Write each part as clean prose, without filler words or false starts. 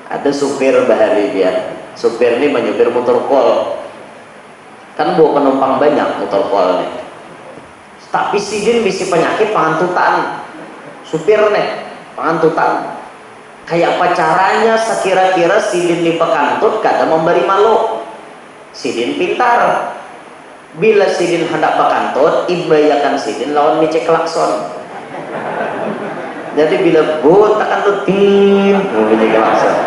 Ada supir bahari dia, supir ini menyupir motor kol, kan bawa penumpang banyak motor kol nih, tapi sidin bisi penyakit pangantutan, supir nih pangantutan. Kayak apa caranya sekira-kira sidin di pekantut kada memberi malu. Sidin pintar, bila sidin hendak pekantut ibayakan sidin lawan micek klakson. Jadi bila but akan tutin micek klakson,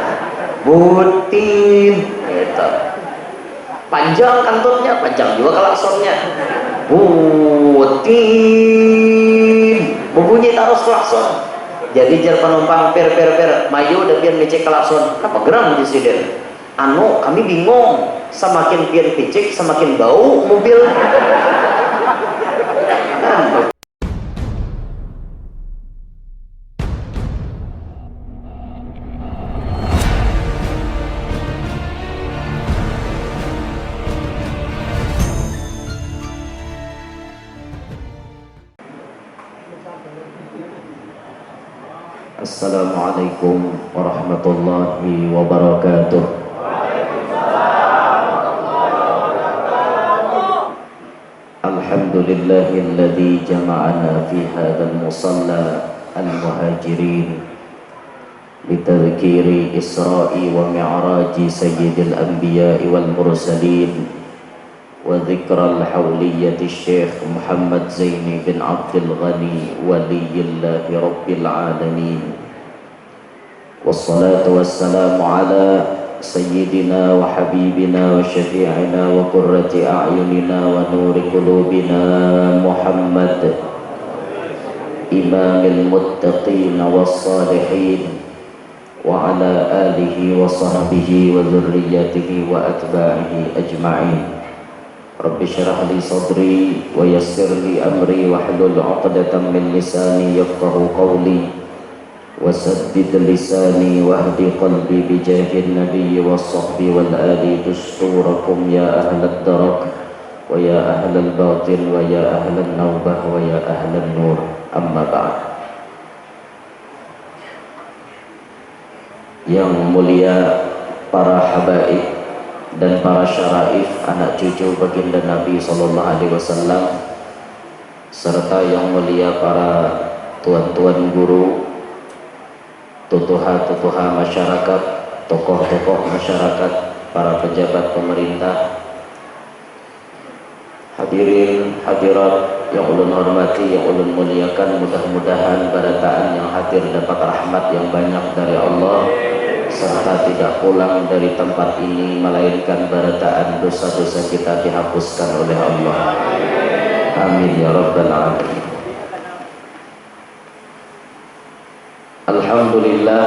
butin gitu. Panjang kantutnya, panjang juga klaksonnya, butin berbunyi terus klakson. Jadi jar penumpang per mayu udah pian micek klakson apa geram di sidin. Anu kami bingung, semakin pian picik semakin bau mobil. Assalamualaikum warahmatullahi wabarakatuh. Alhamdulillahilladzi jama'ana fi hadzal musalla al-muhajirin litadhkiri isra'i wa mi'raji sayyidil anbiya'i wal mursalin wa dzikral hawliyyati Syekh Muhammad Zaini bin Abdul Ghani waliyillahi rabbil alamin. Wassalatu wassalamu ala sayyidina wa habibina wa syafi'ina wa qurrati a'yunina wa nuri qulubina Muhammad imamil muttaqin was-salihin wa ala alihi wa sahbihi wa dhurriyyatihi wa atba'ihi ajma'in. Rabbi syrah li sadri wa yassir li amri wa hlul 'uqdatam min lisani yafqahu qawli wa saddid lisani wahdi qalbi bi jahin nabiyyi was sahbi wal ali dusturakum ya ahlad darak wa ya ahlal batin wa ya ahlan nawbah wa ya ahlan nur. Amma ba'd. Yang mulia para habaib dan para syaraif, anak cucu baginda Nabi sallallahu alaihi wasallam, serta yang mulia para tuan-tuan guru, tutuha-tutuha masyarakat, tokoh-tokoh masyarakat, para pejabat pemerintah, hadirin hadirat yang ulun hormati, yang ulun muliakan, mudah-mudahan barataan yang hadir dapat rahmat yang banyak dari Allah, serta tidak pulang dari tempat ini melainkan barataan dosa-dosa kita dihapuskan oleh Allah. Amin ya rabbal alamin. Alhamdulillah,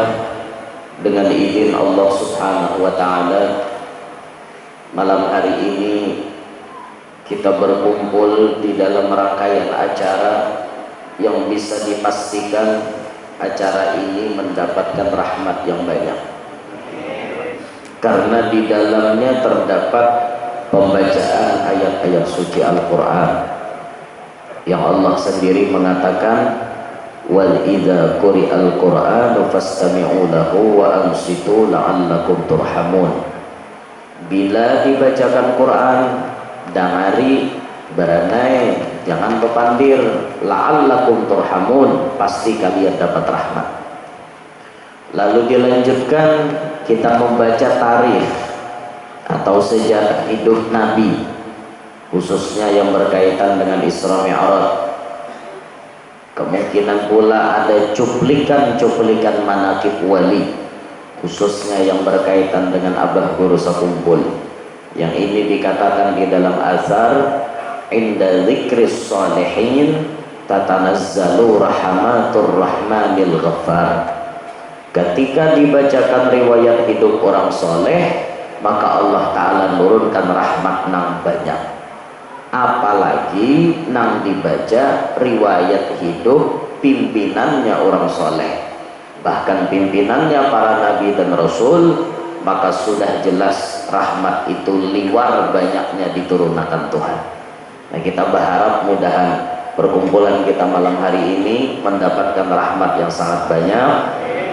dengan izin Allah subhanahu wa ta'ala, malam hari ini kita berkumpul di dalam rangkaian acara yang bisa dipastikan acara ini mendapatkan rahmat yang banyak, karena di dalamnya terdapat pembacaan ayat-ayat suci Al-Quran yang Allah sendiri mengatakan, wal idza quri'al Qur'anu fastami'u lahu wa ansitu la'allakum turhamun. Bila dibacakan Quran, dangari, beranai, jangan bepandir, la'allakum turhamun, pasti kalian dapat rahmat. Lalu dilanjutkan kita membaca tarikh atau sejarah hidup Nabi, khususnya yang berkaitan dengan Isra Mi'raj. Kemungkinan pula ada cuplikan-cuplikan manaqib wali, khususnya yang berkaitan dengan Abah Guru Sakumpul. Yang ini dikatakan di dalam azhar, inda dzikris shalihin tatanazzalu rahmatur rahmanil ghaffar. Ketika dibacakan riwayat hidup orang soleh, maka Allah Ta'ala nurunkan rahmat nang banyak. Apalagi nang dibaca riwayat hidup pimpinannya orang soleh, bahkan pimpinannya para nabi dan rasul, maka sudah jelas rahmat itu liwar banyaknya diturunkan Tuhan. Nah, kita berharap mudahan perkumpulan kita malam hari ini mendapatkan rahmat yang sangat banyak,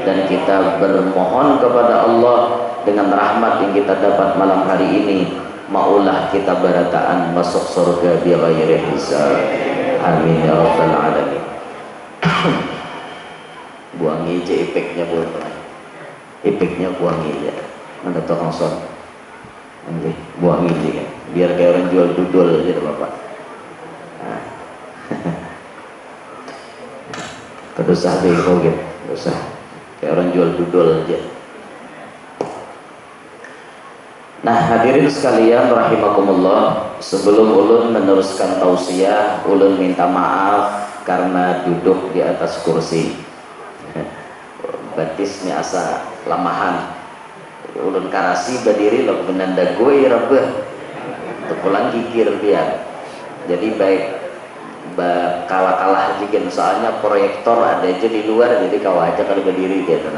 dan kita bermohon kepada Allah dengan rahmat yang kita dapat malam hari ini, maulah kita barataan masuk surga bi ghairi hisab. Amin ya rabbal alamin. Buangi aja efeknya buat efeknya buangi aja. Mana tukang son? Nanti buangi aja kan. Biar kayak orang jual dudul aja deh Bapak. Nah. Kedusah deh kau gitu, kedusah. Kayak orang jual dudul aja. Nah hadirin sekalian rahimakumullah, sebelum ulun meneruskan tausiah, ulun minta maaf karena duduk di atas kursi. Batisnya asa lamahan. Ulun karasi berdiri lo benanda gue rabeh. Pulang kikir biar. Jadi baik kalah-kalah juga, soalnya proyektor ada aja di luar, jadi kau aja kalau berdiri gitu.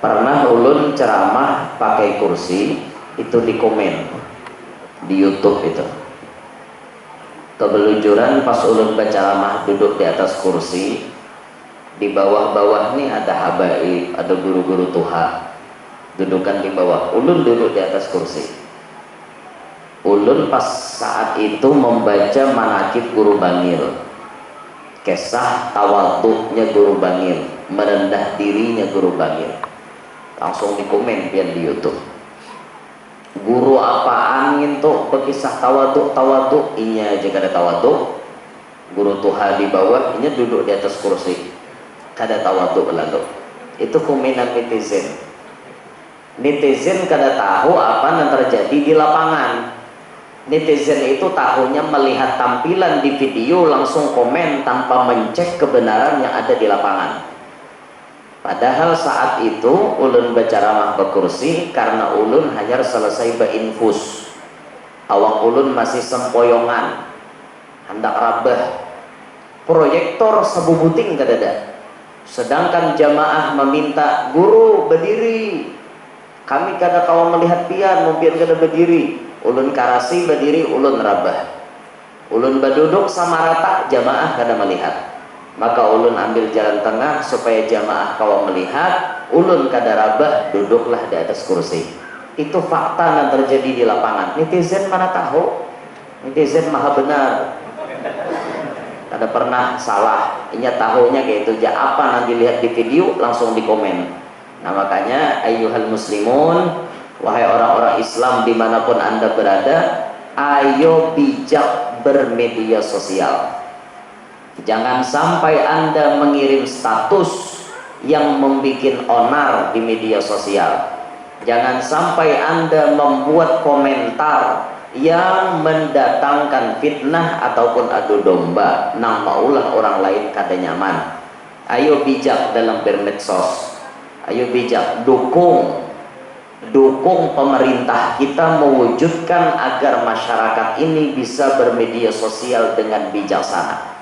Pernah ulun ceramah pakai kursi, itu di komen di YouTube itu. Kebelujuran pas ulun berceramah duduk di atas kursi, di bawah-bawah nih ada habaib, ada guru-guru tuha, dudukan di bawah. Ulun duduk di atas kursi. Ulun pas saat itu membaca manaqib Guru Bangil, kisah tawaduknya Guru Bangil, merendah dirinya Guru Bangil. Langsung dikomen biar di YouTube. Guru apaan gitu berkisah tawaduk inya aja kada tawaduk. Guru tuha di bawah, inya duduk di atas kursi kada tawaduk lalu. Itu komenan netizen. Netizen kada tahu apa yang terjadi di lapangan. Netizen itu tahunya melihat tampilan di video langsung komen tanpa mencek kebenaran yang ada di lapangan. Padahal saat itu ulun berceramah berkursi karena ulun hanya selesai berinfus. Awak ulun masih sempoyongan, hendak rabah. Proyektor sebubuting kadada. Sedangkan jamaah meminta, guru berdiri. Kami kada kawa melihat pian, mungkin kada berdiri. Ulun karasi berdiri, ulun rabah. Ulun berduduk sama rata, jamaah kada melihat. Maka ulun ambil jalan tengah supaya jamaah kawa melihat, ulun kada rabah, duduklah di atas kursi. Itu fakta yang terjadi di lapangan. Netizen mana tahu? Netizen maha benar, kada pernah salah. Inya tahunya kayak itu aja, apa nanti lihat di video langsung dikomen. Nah makanya ayyuhal muslimun, wahai orang-orang Islam dimanapun anda berada, ayo bijak bermedia sosial. Jangan sampai anda mengirim status yang membuat onar di media sosial. Jangan sampai anda membuat komentar yang mendatangkan fitnah ataupun adu domba, nang maulah orang lain kada nyaman. Ayo bijak dalam bermedsos. Ayo bijak, dukung pemerintah kita mewujudkan agar masyarakat ini bisa bermedia sosial dengan bijaksana.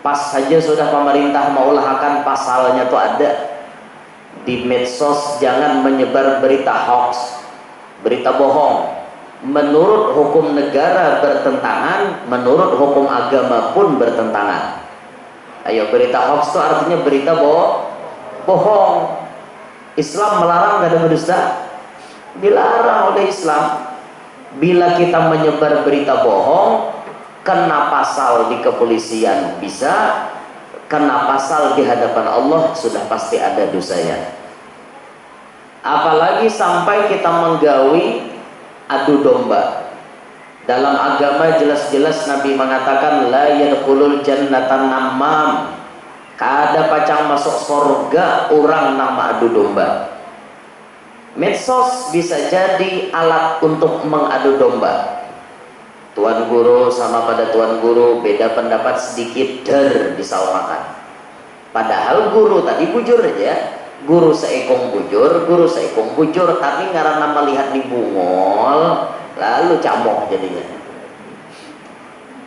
Pas saja sudah pemerintah maulah akan pasalnya tuh ada di medsos, jangan menyebar berita hoax, berita bohong. Menurut hukum negara bertentangan, menurut hukum agama pun bertentangan. Ayo, berita hoax itu artinya berita bohong. Islam melarang kada berdusta? Dilarang oleh Islam. Bila kita menyebar berita bohong, kena pasal di kepolisian bisa, kena pasal di hadapan Allah sudah pasti ada dosanya. Apalagi sampai kita menggawi adu domba. Dalam agama jelas-jelas Nabi mengatakan la yadkhulul jannatan namam, kada pacang masuk surga orang nama adu domba. Medsos bisa jadi alat untuk mengadu domba. Tuan guru sama pada tuan guru beda pendapat sedikit disamakan. Padahal guru tadi bujur aja, guru seekong bujur, tapi karena melihat di bungol lalu camok jadinya.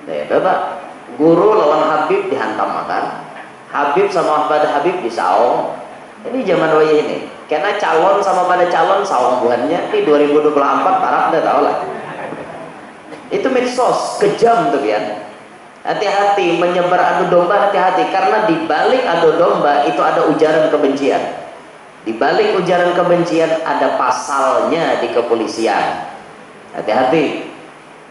Ya Bapak, guru lawan Habib dihantam makan, Habib sama pada Habib disaung. Ini zaman raya ini, karena calon sama pada calon saung buahnya. Ini 2024 taraf udah tahu lah. Itu medsos kejam tuh kan. Hati-hati menyebar adu domba, hati-hati, karena di balik adu domba itu ada ujaran kebencian. Di balik ujaran kebencian ada pasalnya di kepolisian. Hati-hati.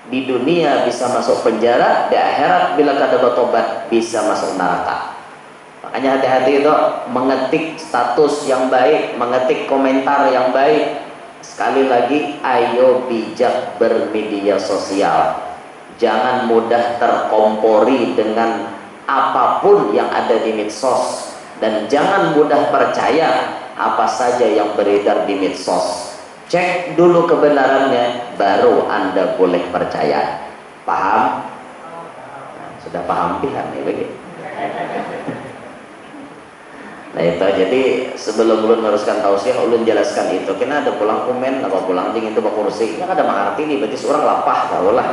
Di dunia bisa masuk penjara, di akhirat bila kada bertobat bisa masuk neraka. Makanya hati-hati itu mengetik status yang baik, mengetik komentar yang baik. Sekali lagi, ayo bijak bermedia sosial. Jangan mudah terkompori dengan apapun yang ada di medsos, dan jangan mudah percaya apa saja yang beredar di medsos. Cek dulu kebenarannya, baru Anda boleh percaya. Paham? Nah, sudah paham pihak nih begitu. Nah itu, jadi sebelum ulun meneruskan tausiah, ulun jelaskan itu. Kena ada pulang komen, apa pulang dingin itu bak kursi. Yang ada mengerti nih, berarti seorang lapah, tahu lah.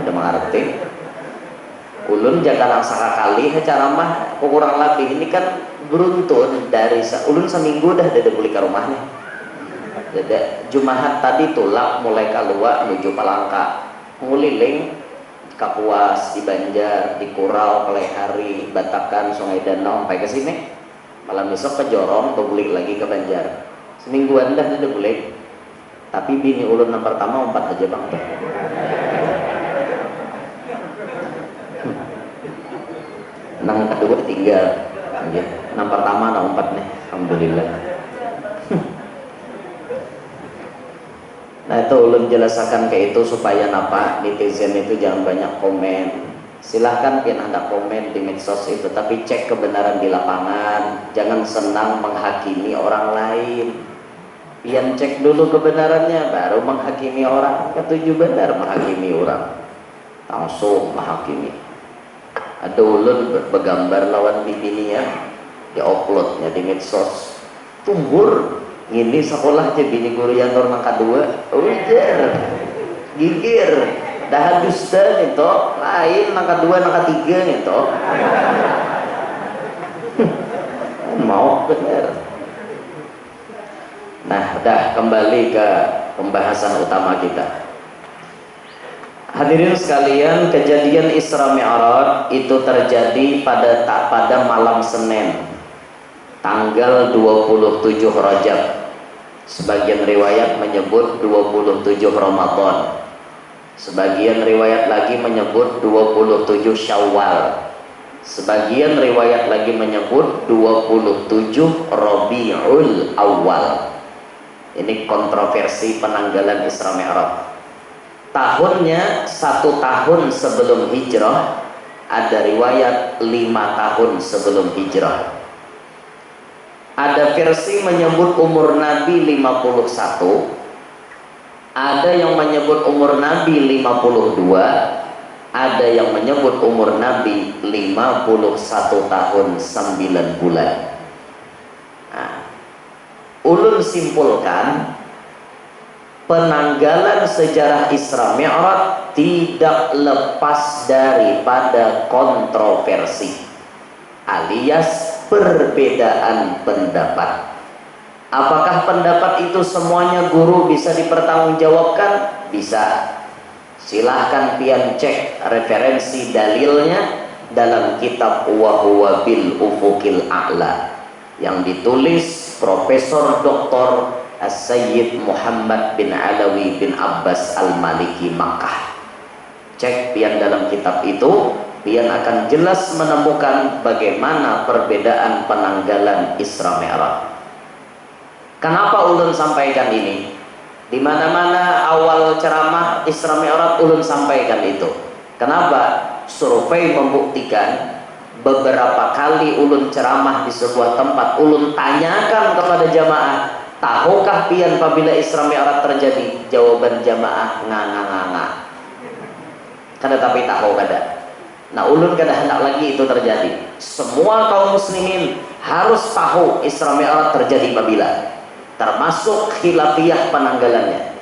Ada mengerti. Ulun jaga langsaka kali cara mah kurang lebih ini kan beruntun dari ulun seminggu dah ada beli ke rumahnya. Jadi Jumahat tadi tulak mulai keluar menuju Palangka, nguliling Kapuas, di Banjar, di Kurau, Kelehari, Batakan, Sungai Danau, sampai ke sini. Malam besok ke Jorong, bebulik lagi ke Banjar. Semingguan dah udah bulik. Tapi bini ulun yang pertama 4 aja bang. Nang kedua 3, nang pertama nang 4 nih, alhamdulillah. Nah itu ulun jelaskan kayak itu supaya napa netizen itu jangan banyak komen. Silahkan pian anda komen di medsos itu, tapi cek kebenaran di lapangan. Jangan senang menghakimi orang lain. Pian cek dulu kebenarannya, baru menghakimi orang. Ketujuh benar menghakimi orang, langsung menghakimi. Ada ulun bergambar lawan bininya, di-uploadnya di medsos. Tumbur ini sekolah aja bini guru yang nang kedua, ujar gigir dah dusta itu lain nang kedua nang ketiga itu mau bener. Nah dah kembali ke pembahasan utama kita. Hadirin sekalian, kejadian Isra Mi'raj itu terjadi pada malam Senin tanggal 27 Rajab. Sebagian riwayat menyebut 27 Ramadan. Sebagian riwayat lagi menyebut 27 Syawal. Sebagian riwayat lagi menyebut 27 Rabiul Awal. Ini kontroversi penanggalan Isra Mi'raj. Tahunnya 1 tahun sebelum hijrah, ada riwayat 5 tahun sebelum hijrah. Ada versi menyebut umur Nabi 51, ada yang menyebut umur Nabi 52, ada yang menyebut umur Nabi 51 tahun 9 bulan. Nah, ulun simpulkan penanggalan sejarah Isra Mi'raj tidak lepas daripada kontroversi alias perbedaan pendapat. Apakah pendapat itu semuanya guru bisa dipertanggungjawabkan? Bisa. Silahkan pian cek referensi dalilnya dalam kitab Wa Huwa Bil Ufuqil A'la yang ditulis Profesor Dr. As-Sayyid Muhammad bin Alawi bin Abbas Al-Maliki Makkah. Cek pian dalam kitab itu, pian akan jelas menemukan bagaimana perbedaan penanggalan Isra Mi'raj. Kenapa ulun sampaikan ini? Di mana-mana awal ceramah Isra Mi'raj ulun sampaikan itu. Kenapa? Survei membuktikan beberapa kali ulun ceramah di sebuah tempat, ulun tanyakan kepada jamaah, tahukah pian apabila Isra Mi'raj terjadi? Jawaban jamaah nganga-nganga. Kada tapi tahu kada. Nah ulun kada hendak lagi itu terjadi. Semua kaum muslimin harus tahu Isra Mi'raj terjadi apabila, termasuk khilafiyah penanggalannya.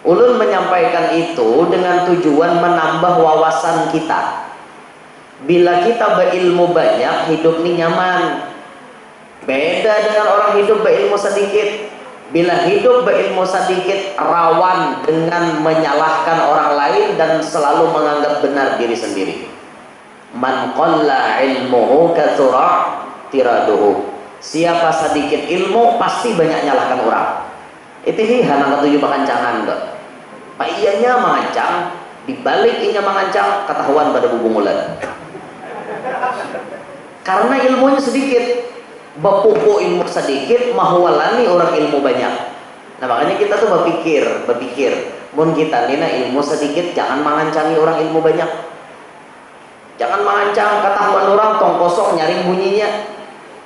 Ulun menyampaikan itu dengan tujuan menambah wawasan kita. Bila kita berilmu banyak, hidup ini nyaman. Beda dengan orang hidup berilmu sedikit. Bila hidup berilmu sedikit, rawan dengan menyalahkan orang lain dan selalu menganggap benar diri sendiri. Man qalla ilmuhu katsura tiraduhu. Siapa sedikit ilmu pasti banyak nyalahkan orang. Itu hana ketujuh mengancangan enggak. Pak iyanya mengancang, dibalik inya mengancang ketahuan pada bubung ulat. Karena ilmunya sedikit. Bapupuk ilmu sedikit mahwalani orang ilmu banyak. Nah makanya kita tuh berpikir mun kita nina ilmu sedikit jangan mengancangi orang ilmu banyak. Jangan mengancang ketahuan orang tong kosong nyaring bunyinya.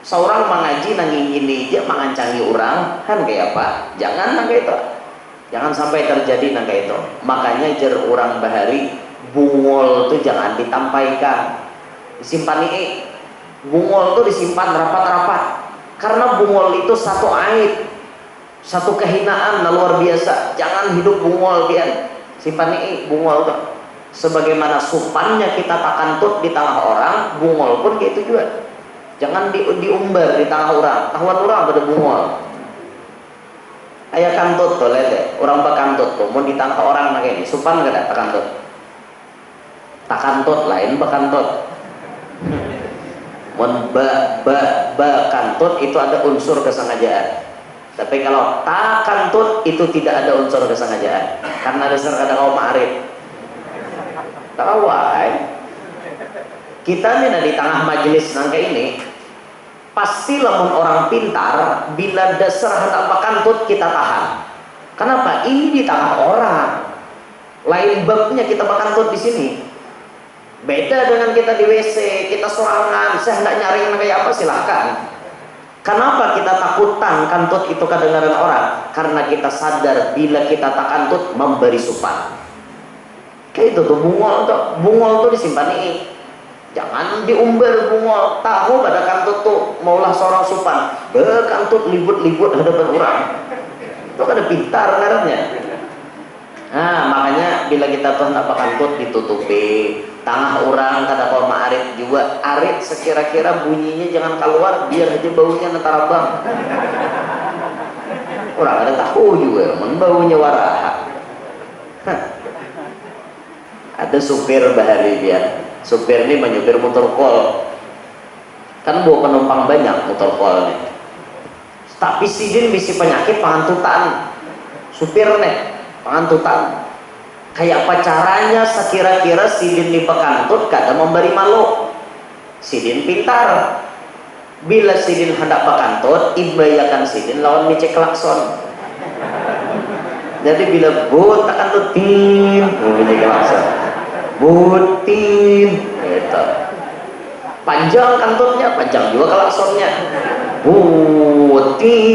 Seorang mengaji nanging gini aja mengancangi orang kan kayak apa? Jangan nang kayak itu. Jangan sampai terjadi nang kayak itu. Makanya jer orang bahari bungol tuh jangan ditampaikan. Disimpan bungol itu disimpan rapat-rapat karena bungol itu satu aib, satu kehinaan luar biasa. Jangan hidup bungol pian. Simpan bungol tuh sebagaimana supannya kita tak kantut di tengah orang, bungol pun kayak itu juga. Jangan diumbar di tengah orang, tahuan orang pada bungol. Ayah kantut tuh lele, orang bakantut tuh mau di tengah orang kayak ini, supan gak ada tak kantut lain bakantut. Kantut itu ada unsur kesengajaan. Tapi kalau tak kantut itu tidak ada unsur kesengajaan. Karena dasar kata kaum ma'arif. Tawai. Kita nih di tengah majelis nangka ini, pasti lamun orang pintar bila dasar hendak bakantut kita tahan. Kenapa? Ini di tengah orang. Lain babnya kita bakantut di sini. Beda dengan kita di WC, kita sorangan, saya hendak nyari yang kayak apa silahkan. Kenapa kita takutan kantut itu kedengaran orang? Karena kita sadar bila kita tak kantut memberi supan. Kayak itu tuh bungol tuh disimpan nih. Jangan diumbar bungol. Tahu pada kantut tuh maulah seorang supan. Kantut libut-libut hadapan orang. Itu kan ada pintar ngarannya. Nah makanya bila kita tuh hendak kantut ditutupi. Tengah orang kata kaum ma'arif juga arit sekira-kira bunyinya jangan keluar biar aja baunya netarabang. Orang ada tahu juga baunya waraha. Ada supir bahari dia. Supir ini menyupir motor kol. Kan bawa penumpang banyak motor kol nih. Tapi sidin bisi penyakit pangantutan. Supir nih pangantutan. Kayak pacarannya sekira-kira sidin di bekantut kada memberi malu. Sidin pintar. Bila sidin hendak bekantut, ibayakan sidin lawan micek klakson. Jadi bila but akan tutin, micek klakson. Butin, gitu. Panjang kantutnya, panjang juga klaksonnya. Butin,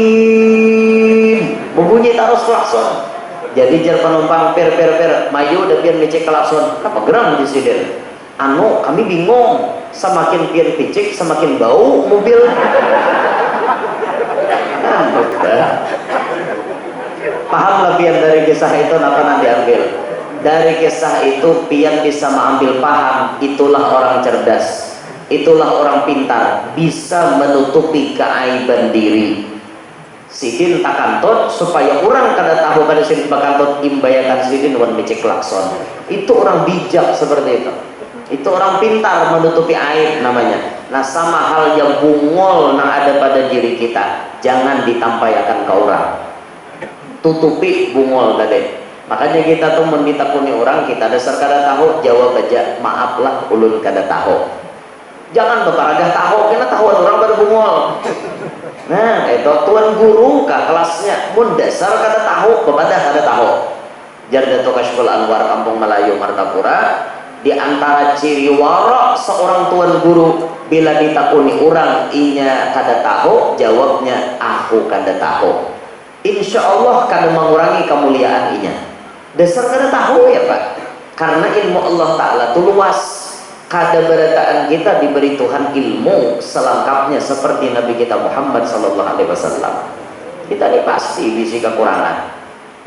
berbunyi terus klakson. Jadi jar penumpang per mayu udah pian micek klakson apa geram di sini kami bingung semakin pian picik semakin bau mobil. Paham lah pian dari kisah itu apa nanti ambil dari kisah itu pian bisa mengambil paham. Itulah orang cerdas, itulah orang pintar, bisa menutupi keaiban diri. Sidin tak kantut supaya orang kada tahu pada sidin bakantut imbayakan sidin wan micek klakson. Itu orang bijak seperti itu. Itu orang pintar menutupi aib namanya. Nah sama hal yang bungol yang ada pada diri kita jangan ditampaikan ke orang. Tutupi bungol tadi. Makanya kita tuh menditakuni orang kita dasar kada tahu jawab aja maaflah ulun kada tahu. Jangan beparadah tahu karena tahuan orang baru bungol. Nah, itu tuan guru kah kelasnya mun dasar kada tahu, kepada kada tahu. Jardato Kashful Anwar Kampung Melayu Martapura, di antara ciri wara seorang tuan guru bila ditakuni orang inya kada tahu, jawabnya aku kada tahu. Insya Allah kada mengurangi kemuliaan inya. Dasar kada tahu ya Pak. Karena ilmu Allah Ta'ala itu luas. Kada berataan kita diberi Tuhan ilmu selengkapnya seperti Nabi kita Muhammad SAW. Kita ini pasti bisi kekurangan.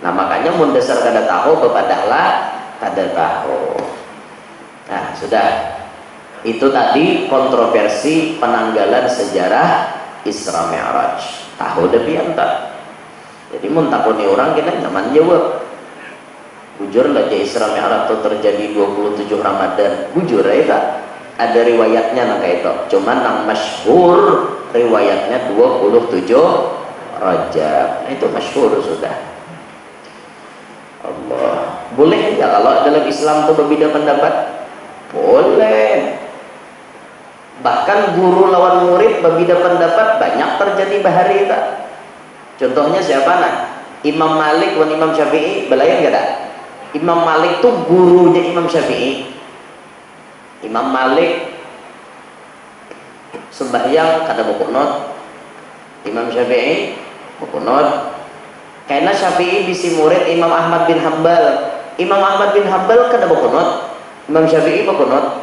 Nah makanya mun dasar kada tahu bepadahlah kada tahu. Nah sudah. Itu tadi kontroversi penanggalan sejarah Isra Mi'raj. Tahu depi anta. Jadi mun takoni orang kita nyaman jawab. Bujur lah Isra Mi'raj itu terjadi 27 Ramadan. Bujur ya, ada riwayatnya nang itu. Cuman nang masyhur riwayatnya 27 Rajab. Nah, itu masyhur sudah. Allah. Boleh ya kalau dalam Islam itu berbeda pendapat? Boleh. Bahkan guru lawan murid berbeda pendapat banyak terjadi bahari itu. Contohnya siapa nah? Imam Malik dan Imam Syafi'i belayan gak ada? Imam Malik tuh gurunya Imam Syafi'i. Imam Malik sembahyang kada bukunut, Imam Syafi'i bukunut. Karena Syafi'i bisi murid Imam Ahmad bin Hambal. Imam Ahmad bin Hambal kada bukunut, Imam Syafi'i bukunut.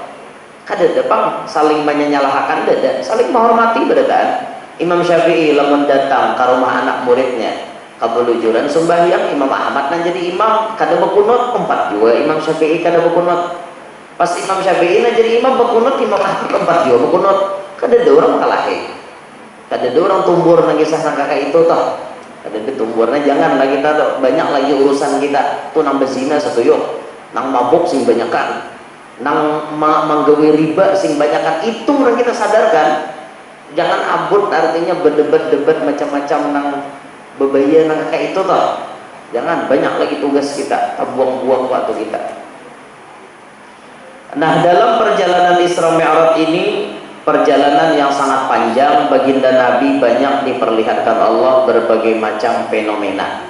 Kada depang saling menyalahkan, dada saling menghormati berdaan. Imam Syafi'i lamun datang ke rumah anak muridnya kabulujuran sembahyang, Imam Ahmad nan jadi imam kada bekunut, 4 juga Imam Syafi'i kada bekunut. Pas Imam Syafi'i nan jadi imam bekunut, Imam Ahmad 4 juga bekunut. Kada ada orang kalahi, kada ada orang tumbur nang kisah sang kakak itu toh. Kada ada tumburnya, janganlah kita toh. Banyak lagi urusan kita tuh nang bezina satu yuk, nang mabuk sing banyakan, nang manggawi riba sing banyakan, itu orang kita sadarkan. Jangan abut artinya berdebat-debat macam-macam nang bebaya nang kayak itu toh. Jangan, banyak lagi tugas kita, buang-buang waktu kita. Nah, dalam perjalanan Isra Mi'raj ini, perjalanan yang sangat panjang, baginda Nabi banyak diperlihatkan Allah berbagai macam fenomena.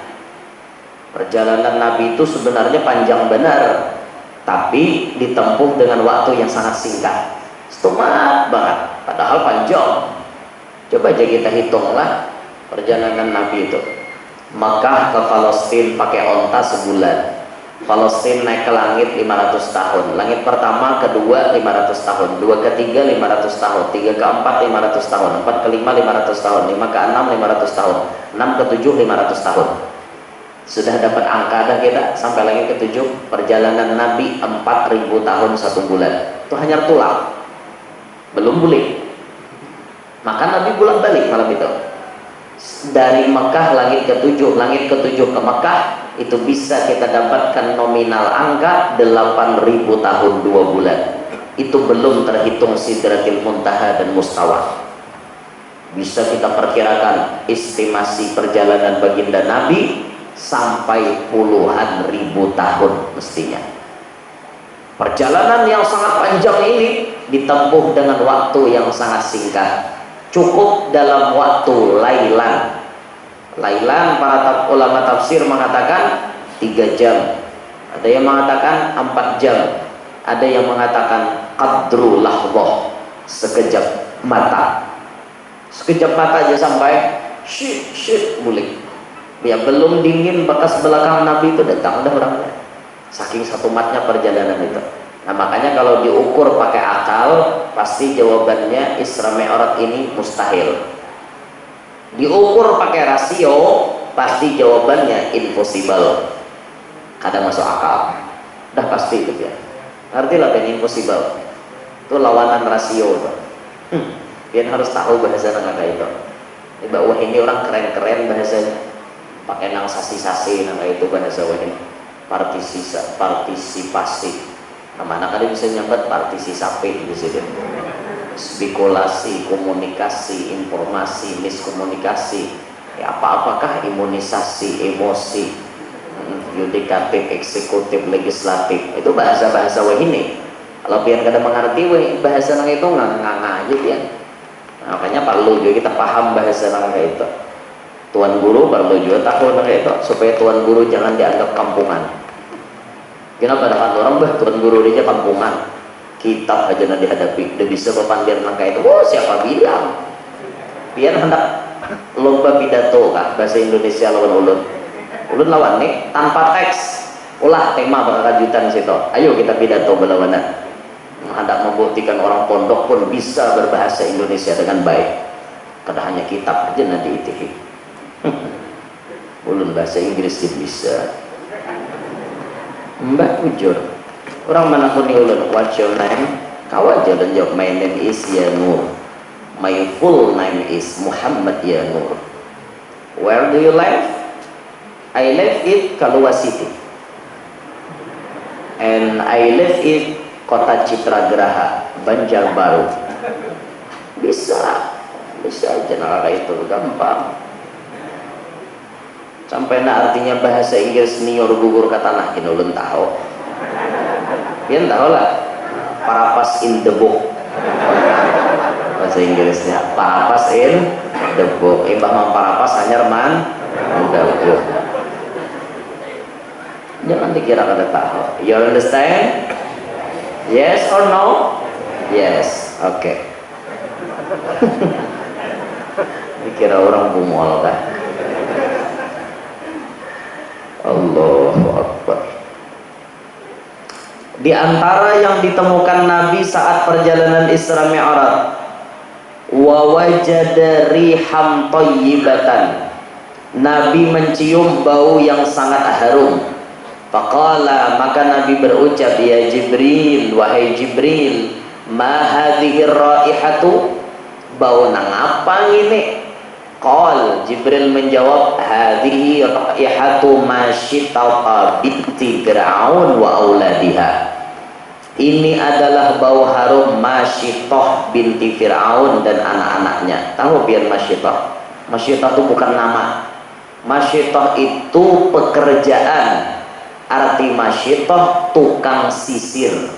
Perjalanan Nabi itu sebenarnya panjang benar, tapi ditempuh dengan waktu yang sangat singkat. Stomat banget, padahal panjang. Coba aja kita hitunglah perjalanan Nabi itu. Makkah ke Palestina pakai onta sebulan. Palestina naik ke langit 500 tahun. Langit pertama, kedua 500 tahun, dua ketiga 500 tahun, tiga keempat 500 tahun, empat kelima 500 tahun, lima ke enam 500 tahun, enam ke tujuh 500 tahun. Sudah dapat angka dah kita sampai langit ke-7. Perjalanan Nabi 4000 tahun 1 bulan. Itu hanya tulang, belum boleh. Maka Nabi pulang balik malam itu. Dari Mekah langit ke-7, langit ke-7 ke Mekah itu bisa kita dapatkan nominal angka 8000 tahun 2 bulan. Itu belum terhitung Sidratil Muntaha dan Mustawa. Bisa kita perkirakan estimasi perjalanan baginda Nabi sampai puluhan ribu tahun mestinya. Perjalanan yang sangat panjang ini ditempuh dengan waktu yang sangat singkat. Cukup dalam waktu lailan. Lailan para ulama tafsir mengatakan 3 jam. Ada yang mengatakan 4 jam. Ada yang mengatakan qadru lahbah, sekejap mata. Sekejap mata aja sampai syit bulik. Ya belum dingin bekas belakang Nabi itu datang ada orangnya. Saking satu matnya perjalanan itu. Nah makanya kalau diukur pakai akal, pasti jawabannya Isra Mi'raj ini mustahil. Diukur pakai rasio, pasti jawabannya impossible. Kadang masuk akal. Dah pasti itu ya. Artilah kan impossible. Itu lawanan rasio. Dia harus tahu bahasa nangka itu. Wah ini orang keren-keren bahasanya. Pakai nang sasi-sasi nangka itu bahasa wah ini. Partisipasi. Nah, mana kalian bisa nyambat partisipasi di sini. Spekulasi, komunikasi, informasi, miskomunikasi, ya apakah imunisasi, emosi, yudikatif, eksekutif, legislatif, itu bahasa-bahasa wah ini. Kalau pian kada mengerti wah bahasa nang itu nggak aja pian. Nah, makanya perlu juga kita paham bahasa nang itu. Tuan guru perlu juga tahu nang itu supaya tuan guru jangan dianggap kampungan. Kenapa ada orang tuan guru dia kampungan, kitab aja nanti dihadapi, udah bisa berpandian langkah itu. Oh siapa bilang? Biar hendak lomba pidato kah bahasa Indonesia lawan ulun lawan nih tanpa teks, ulah tema berkelanjutan situ. Ayo kita pidato berlawanan. Hendak membuktikan orang pondok pun bisa berbahasa Indonesia dengan baik. Kada hanya kitab aja nanti itu. Ulun bahasa Inggris bisa. Mbak Ujur, orang mana pun ulun, what's your name? Kau aja dan jawab, my name is Yanur. My full name is Muhammad Yanur. Where do you live? I left it Kaluwa City and I left it Kota Citragraha, Banjarbaru. Bisa aja nak itu gampang. Sampai na artinya bahasa Inggris nior gugur ke tanah ini ulun tahu. Pian tahu lah. Parapas in the book. Bahasa Inggrisnya parapas in the book. Imbah mang parapas hanya man the book. Jangan dikira kada tahu. You understand? Yes or no? Yes. Okay. Dikira orang bumol kan? Allahu Akbar. Di antara yang ditemukan Nabi saat perjalanan Isra Mi'raj, wa wajada riham thayyibatan. Nabi mencium bau yang sangat harum. Faqala, maka Nabi berucap, ya Jibril, wahai Jibril, ma hadhihi raihatu, bau nang apa ini? Qal, Jibril menjawab, hadhihi raihatu masyitata binti Fir'aun wa auladiha. Ini adalah bau harum Masyitah binti Fir'aun dan anak-anaknya. Tahu biar Masyitah? Masyitah itu bukan nama. Masyitah itu pekerjaan. Arti Masyitah tukang sisir.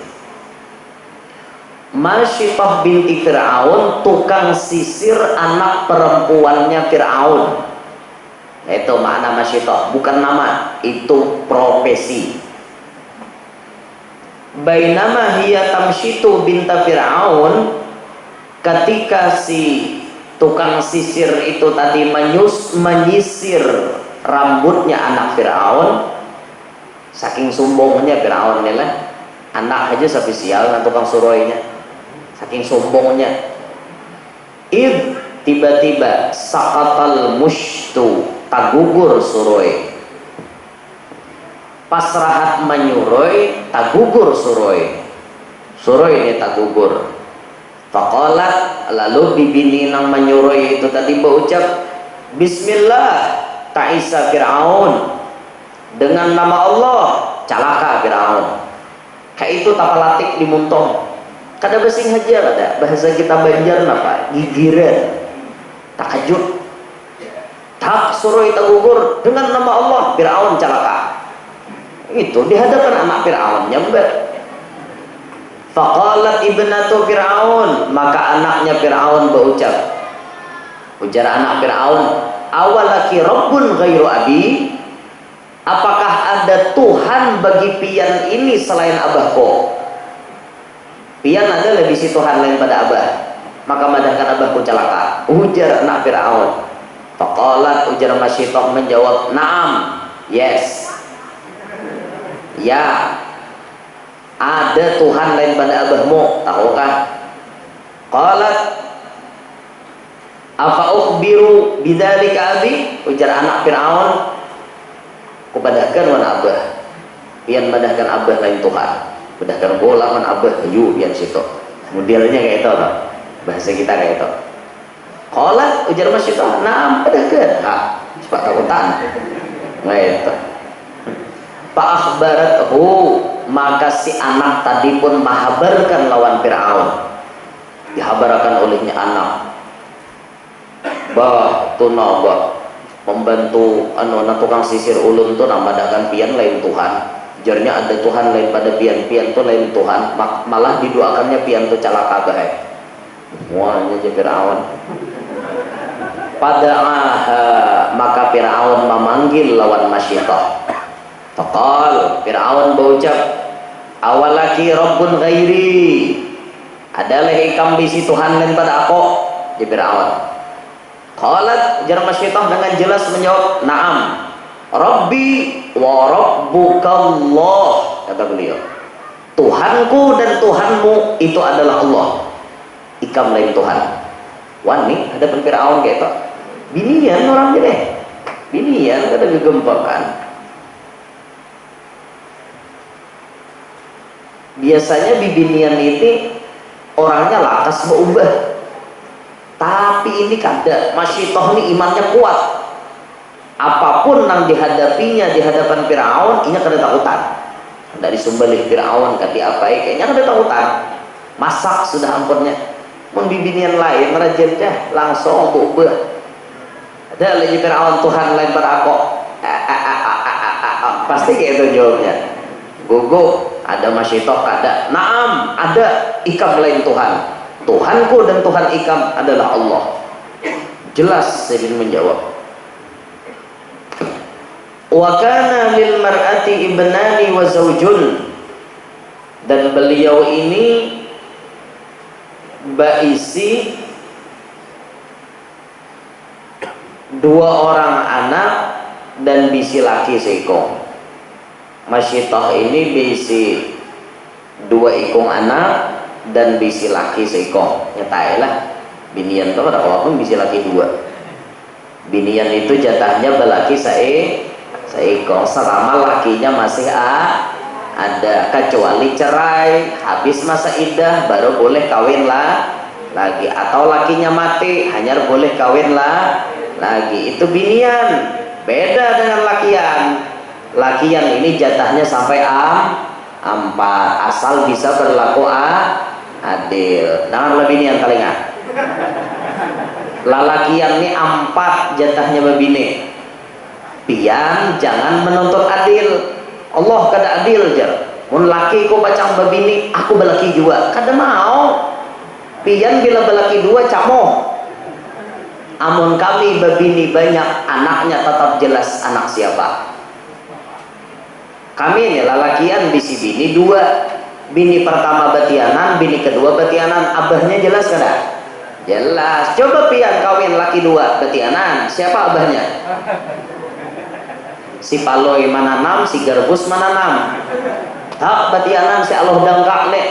Masyitah binti Fir'aun tukang sisir anak perempuannya Fir'aun. Itu makna Masyitah, bukan nama, itu profesi. Bainama hiya tamshitu binta Fir'aun, ketika si tukang sisir itu tadi menyisir rambutnya anak Fir'aun, saking sombongnya Fir'aun ini lah, anak aja spesial nah tukang suroinya, saking sombongnya. Id, tiba-tiba saqatal mushtu, tagugur suroi. Pas rahat menyuroi, tagugur suroi. Suroi ini tagugur. Faqalat, lalu bibini nang menyuroi itu tadi berucap, Bismillah, ta'isa Fir'aun. Dengan nama Allah, calaka Fir'aun. Kayak itu tapalatik di muntong. Kada basing hajar ada. Bahasa kita Banjar apa? Gigiran. Takajut. Tak suroi tagugur dengan nama Allah, Fir'aun calaka. Itu dihadapan anak Fir'aun nyamber. Faqalat ibnatu Fir'aun, maka anaknya Fir'aun berucap, ujar anak Fir'aun, awalaki rabbun ghairu abi, apakah ada Tuhan bagi pian ini selain abahku? Pian ada lebih si Tuhan lain pada abah, maka madahkan abahku celaka, ujar anak Fir'aun. Faqalat, ujar Masyitah menjawab, naam, yes, ya, ada Tuhan lain pada abahmu, tahukah? Qalat, afa ukhbiru bidzalika abi, ujar anak Fir'aun, kubadahkan wan abah, pian badahkan abah lain Tuhan, badahkan bola wan abah, yu pian situ. Modelnya kayak itu toh. Bahasa kita kayak itu. Qalat, ujar Masyitah, naam, badahkan. Ha, cepat takutan. Nah itu. Fa'akhbarathu, maka si anak tadi pun menghabarkan lawan Fir'aun. Dihabarkan olehnya anak, bah tuna bah membantu tukang sisir ulun tu namadakan pian lain Tuhan. Jarnya ada Tuhan lain pada pian tu lain Tuhan, malah didoakannya pian tu calaka bae. Semuanya je Fir'aun. Pada'aha, maka Fir'aun memanggil lawan Masyitah. Faqal, Fir'aun berucap, awalaki rabbun ghairi, adalah ikam bisi Tuhan lain pada aku, di Fir'aun. Qalat, ujar Masyitah dengan jelas menjawab, naam, Rabbi wa rabbukallah, kata beliau, Tuhanku dan Tuhanmu itu adalah Allah, ikam lain Tuhan. Wani ada Fir'aun kayak itu, binian orang ini, binian kata gegempakan. Biasanya bibinian ini orangnya lakas berubah, tapi ini kada. Masyitah ini imannya kuat. apapun yang dihadapinya di hadapan Firaun ini kada takutan. Dari sumbalik Firaun kati apa kayaknya kada takutan. Masak sudah ampunnya. Mun bibinian lain rajinnya langsung buah. Ada lagi Firaun Tuhan lain berako. Pasti kayak itu jawabnya. Gugu ada masyitok ada. Naam ada ikam lain Tuhan. Tuhanku dan Tuhan ikam adalah Allah. Jelas Sidin menjawab. Wa kana lil mar'ati ibnani wa zawjun, dan beliau ini baisi dua orang anak dan bisi laki seikong. Masyitah ini bisi dua ikong anak dan bisi laki seikong. Nyatailah binian tuh ada walaupun bisi laki dua. Binian itu jatahnya belaki seikong selama lakinya masih ada, kecuali cerai habis masa iddah baru boleh kawin lagi, atau lakinya mati hanya boleh kawin lagi. Itu binian, beda dengan lakian ini jatahnya sampai 4 asal bisa berlaku adil. Jangan lebih binian kalingan lalakian ini 4 jatahnya babine. Pian jangan menuntut adil. Allah kada adil jar. Mun laki ko bacang babini, aku balaki juga. Kada mau. Pian bila balaki dua camoh. Amun kami babini banyak, anaknya tetap jelas anak siapa. Kami ini lalakian bisi bini 2. Bini pertama batianan, bini kedua batianan. Abahnya jelas kada? Jelas. Coba pian kawin laki 2 batianan, siapa abahnya? Si paloi mananam, si garbus mananam. Tak batianan si Allah dangkak le.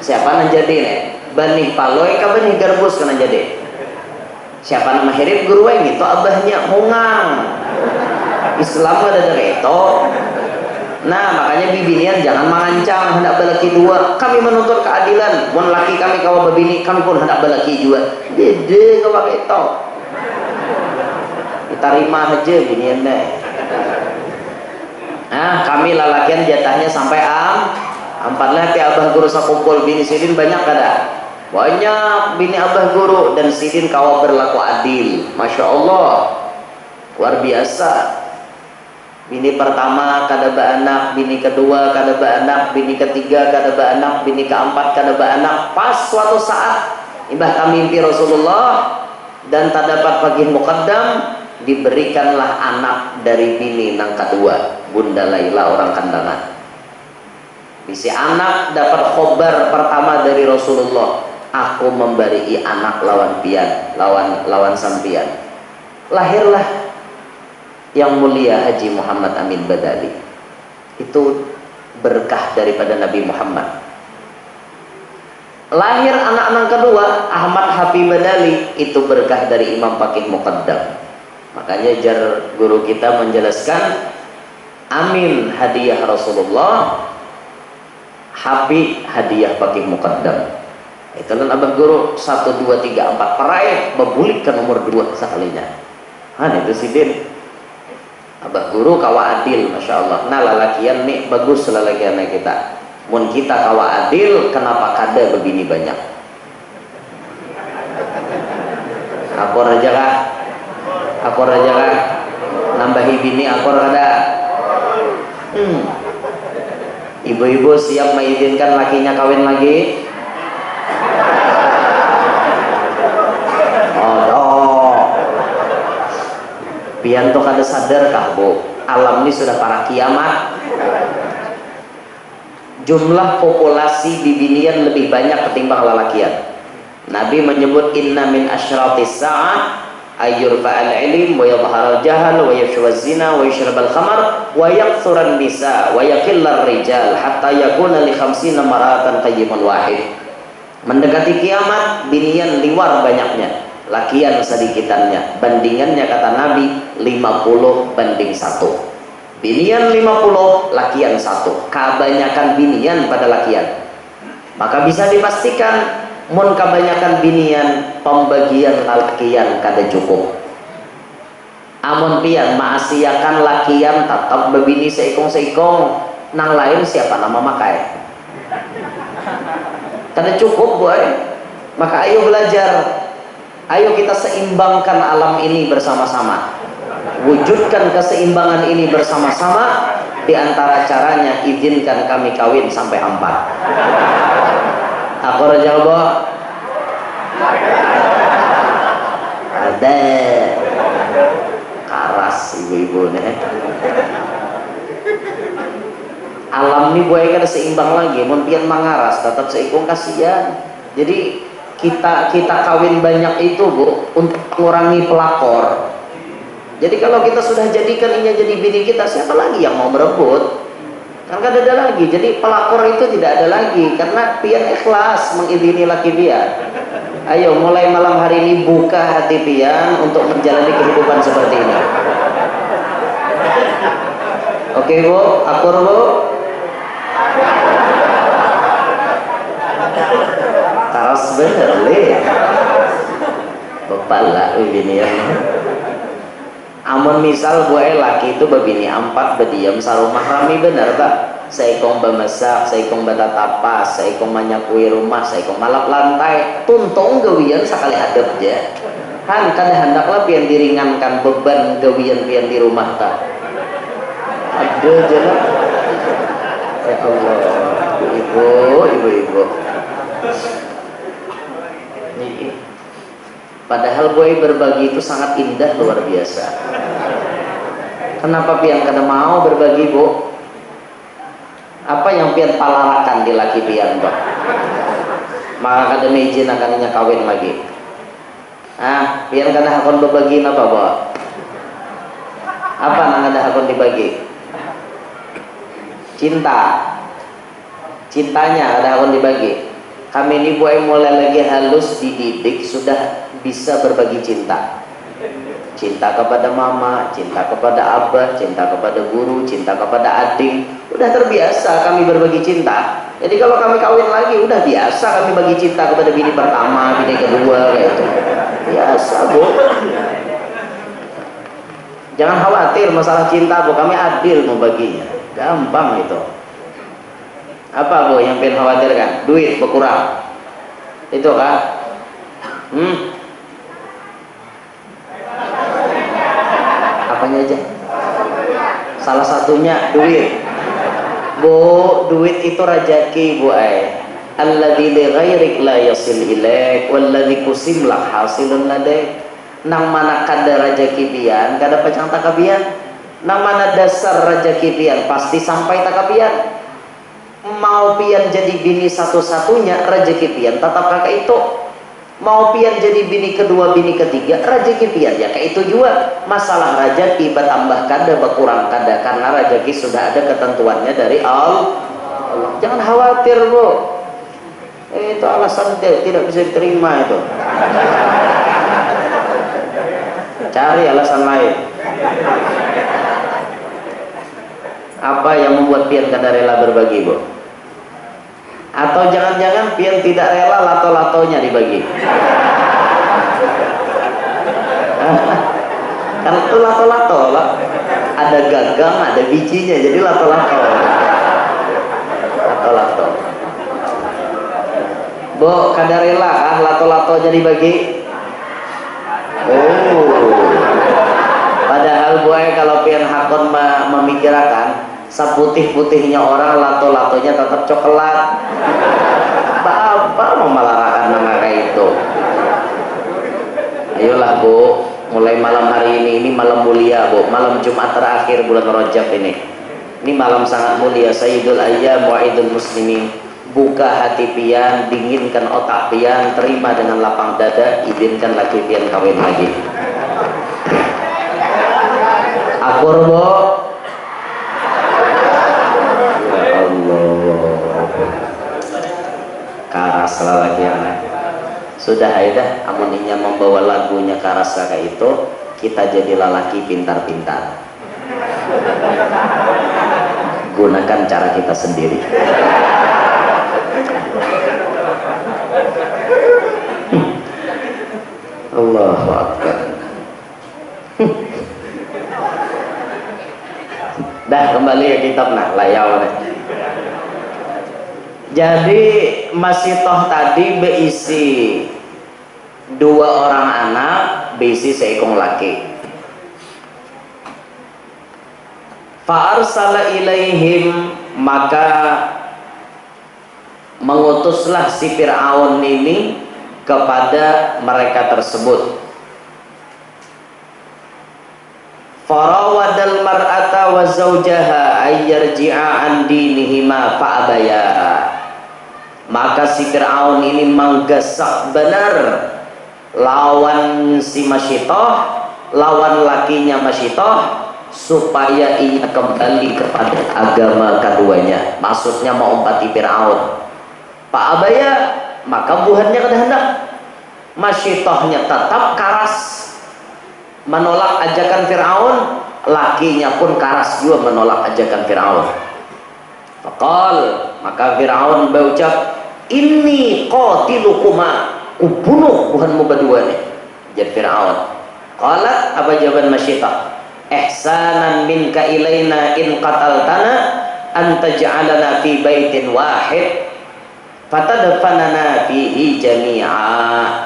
Siapa nan jadi le? Benih paloi ka benih garbus kana jadi. Siapa nama hirip guru yang itu abahnya hungang. Islam ada dari itu. Nah makanya bibinian jangan mengancam hendak balaki 2. Kami menuntut keadilan. Mun laki kami kawa babini, kami pun hendak balaki juga. Dede kau pakai itu. Kita terima aja binian deh. Nah kami lalakian jatahnya sampai 4 lah. Ti abah guru sakumpul bini Sidin banyak kada? Banyak bini abah guru, dan Sidin kawa berlaku adil. Masya Allah, luar biasa. Bini pertama kada baanak, bini kedua kada baanak, bini ketiga kada baanak, bini keempat kada baanak. Pas suatu saat imbah kami mimpi Rasulullah dan tak dapat pagi muqaddam, diberikanlah anak dari bini nang kedua, Bunda Laila orang kandangan. Bisi anak dapat khobar pertama dari Rasulullah, aku memberi anak lawan pian, lawan sampian. Lahirlah yang mulia Haji Muhammad Amin Badali. Itu berkah daripada Nabi Muhammad. Lahir anak nang kedua Ahmad Habib Badali, itu berkah dari Imam Faqih Muqaddam. Makanya jar guru kita menjelaskan Amin hadiah Rasulullah, Habib hadiah Faqih Muqaddam. Itu kan abah guru 1, 2, 3, 4 peraih bebulik ke nomor 2 sekalinya. Itu Sidin abah guru kawa adil, Masya Allah. Nah lalakian nih bagus lalakian kita. Mun kita kawa adil, kenapa kada begini banyak? Aku raja kah? Nambahi bini aku kada. Ibu-ibu siap mengizinkan lakinya kawin lagi? Pian to kada sadar kah bu, alam ini sudah para kiamat. Jumlah populasi bibinian lebih banyak ketimbang lalakian. Nabi menyebut inna min asyratis sa'ah ayyurfa'al ilim wa yadhharal jahal wa yafshawaz zina wa yashrabal khamar wa yaksuran nisa wa yakillar rijal hatta yakuna li 50 maratan qayyimun wahid. Mendekati kiamat binian liwar banyaknya, lakian sedikitannya. Bandingannya kata Nabi 50 banding 1. Binian 50, lakian 1. Kebanyakan binian pada lakian. Maka bisa dipastikan mun kebanyakan binian, pembagian lakian kada cukup. Amun pian maasiakan lakian tetap bebini seikong-seikong, nang lain siapa nama makai. Karena cukup boy. Maka ayo belajar, ayo kita seimbangkan alam ini bersama-sama, wujudkan keseimbangan ini bersama-sama. Di antara caranya, izinkan kami kawin sampai 4. Aku jawab ada karas ibu-ibu nih. Alam nih boy kan seimbang lagi, mun pian mangaras tetap seikung kasihan. Jadi kita kawin banyak itu bu untuk mengurangi pelakor. Jadi kalau kita sudah jadikan ini jadi bini kita, siapa lagi yang mau berebut? Kan gak ada lagi. Jadi pelakor itu tidak ada lagi, karena pian ikhlas mengizini laki pian. Ayo mulai malam hari ini buka hati pian untuk menjalani kehidupan seperti ini. Oke bu, akur bu. Karas bener leh. Bepala bini ya. Amun misal gue laki itu bebini 4 berdiam sarumah rami bener tak? Seikong bemasak, seikong batatapas, seikong manyakui rumah, seikong malap lantai, tuntung gawian sekali hadap aja. Han kada hendaklah pian diringankan beban gawian pian di rumah tak? Ada aja lah. Ya Allah, ibu-ibu. Padahal boy berbagi itu sangat indah, luar biasa. Kenapa pian kada mau berbagi bu? Apa yang pian palarakan di laki pian bu? Maka kada izin akannya kawin lagi. Pian kada hakon berbagi apa bu? Apa nang kada hakon dibagi? Cintanya kada hakon dibagi. Kami ini boy mulai lagi halus dididik, sudah bisa berbagi cinta. Cinta kepada mama, cinta kepada abah, cinta kepada guru, cinta kepada adik. Udah terbiasa kami berbagi cinta. Jadi kalau kami kawin lagi, udah biasa kami bagi cinta kepada bini pertama, bini kedua, kayak itu. Biasa bu. Jangan khawatir masalah cinta bu, kami adil membaginya. Gampang itu. Apa bu yang pengen khawatirkan? Duit berkurang. Itu kan? Apanya aja? Salah satunya duit. Bu, duit itu rajaki bu ay. Alladzi li ghairik la yasil ilaik walladzi kusim la hasilun ladaik. Nang mana kada rajaki pian, kada pacang takapian. Nang mana dasar rajaki pian pasti sampai takapian. Mau pian jadi bini satu-satunya, rezeki pian tetap kakak itu. Mau pian jadi bini kedua, bini ketiga, rezeki pian ya kayak itu juga. Masalah rezeki bertambah kada berkurang kada, karena rezeki sudah ada ketentuannya dari Allah. Jangan khawatir bu. Itu alasan tidak bisa diterima itu. Cari alasan lain. Apa yang membuat pian kada rela berbagi bu? Atau jangan-jangan pian tidak rela lato-latonya dibagi? Karena itu lato-lato lah, ada gagang, ada bijinya, jadi lato-lato. Lato-lato. Bu, kada rela kah lato-latonya dibagi? Padahal gue kalau pian hakon memikirkan seputih-putihnya orang, lato-latonya tetap coklat. Apa mau malarakan nama kayak itu? Ayolah bu, mulai malam hari ini malam mulia bu, malam Jumat terakhir bulan Rajab ini malam sangat mulia. Sayyidul Ayyam wa Idul Muslimin. Buka hati pian, dinginkan otak pian, terima dengan lapang dada, izinkan laki pian kawin lagi. Akur bu. Karas lagi anak. Sudah aida, amuninya membawa lagunya karas kayak itu, kita jadi lelaki pintar-pintar. Gunakan cara kita sendiri. Allahu Akbar. Dah kembali ke kitab nah layau nih. Jadi Masitoh tadi berisi dua orang anak, berisi seekor laki. Fa'arsala ilaihim, maka mengutuslah si Fir'aun ini kepada mereka tersebut. Farawadal mar'ata wa zawjaha ayyarji'a an dinihima fa'abaya. Maka si Fir'aun ini menggesak benar lawan si Masitoh, lawan lakinya Masitoh, supaya ia kembali kepada agama keduanya. Maksudnya mau umpati Fir'aun. Fa'abaya, maka buhannya kehendak. Masitohnya tetap karas menolak ajakan Fir'aun, lakinya pun karas juga menolak ajakan Fir'aun. Faqal, maka Fir'aun berucap, inni qatilukuma, kubunuh buhanmu berdua nih. Jadi Fir'aun. Qalat, apa jawaban Masyidah? Ihsanan minka ilaina in qataltana an taj'alana fi baitin wahid fatadfanana fihi jami'a.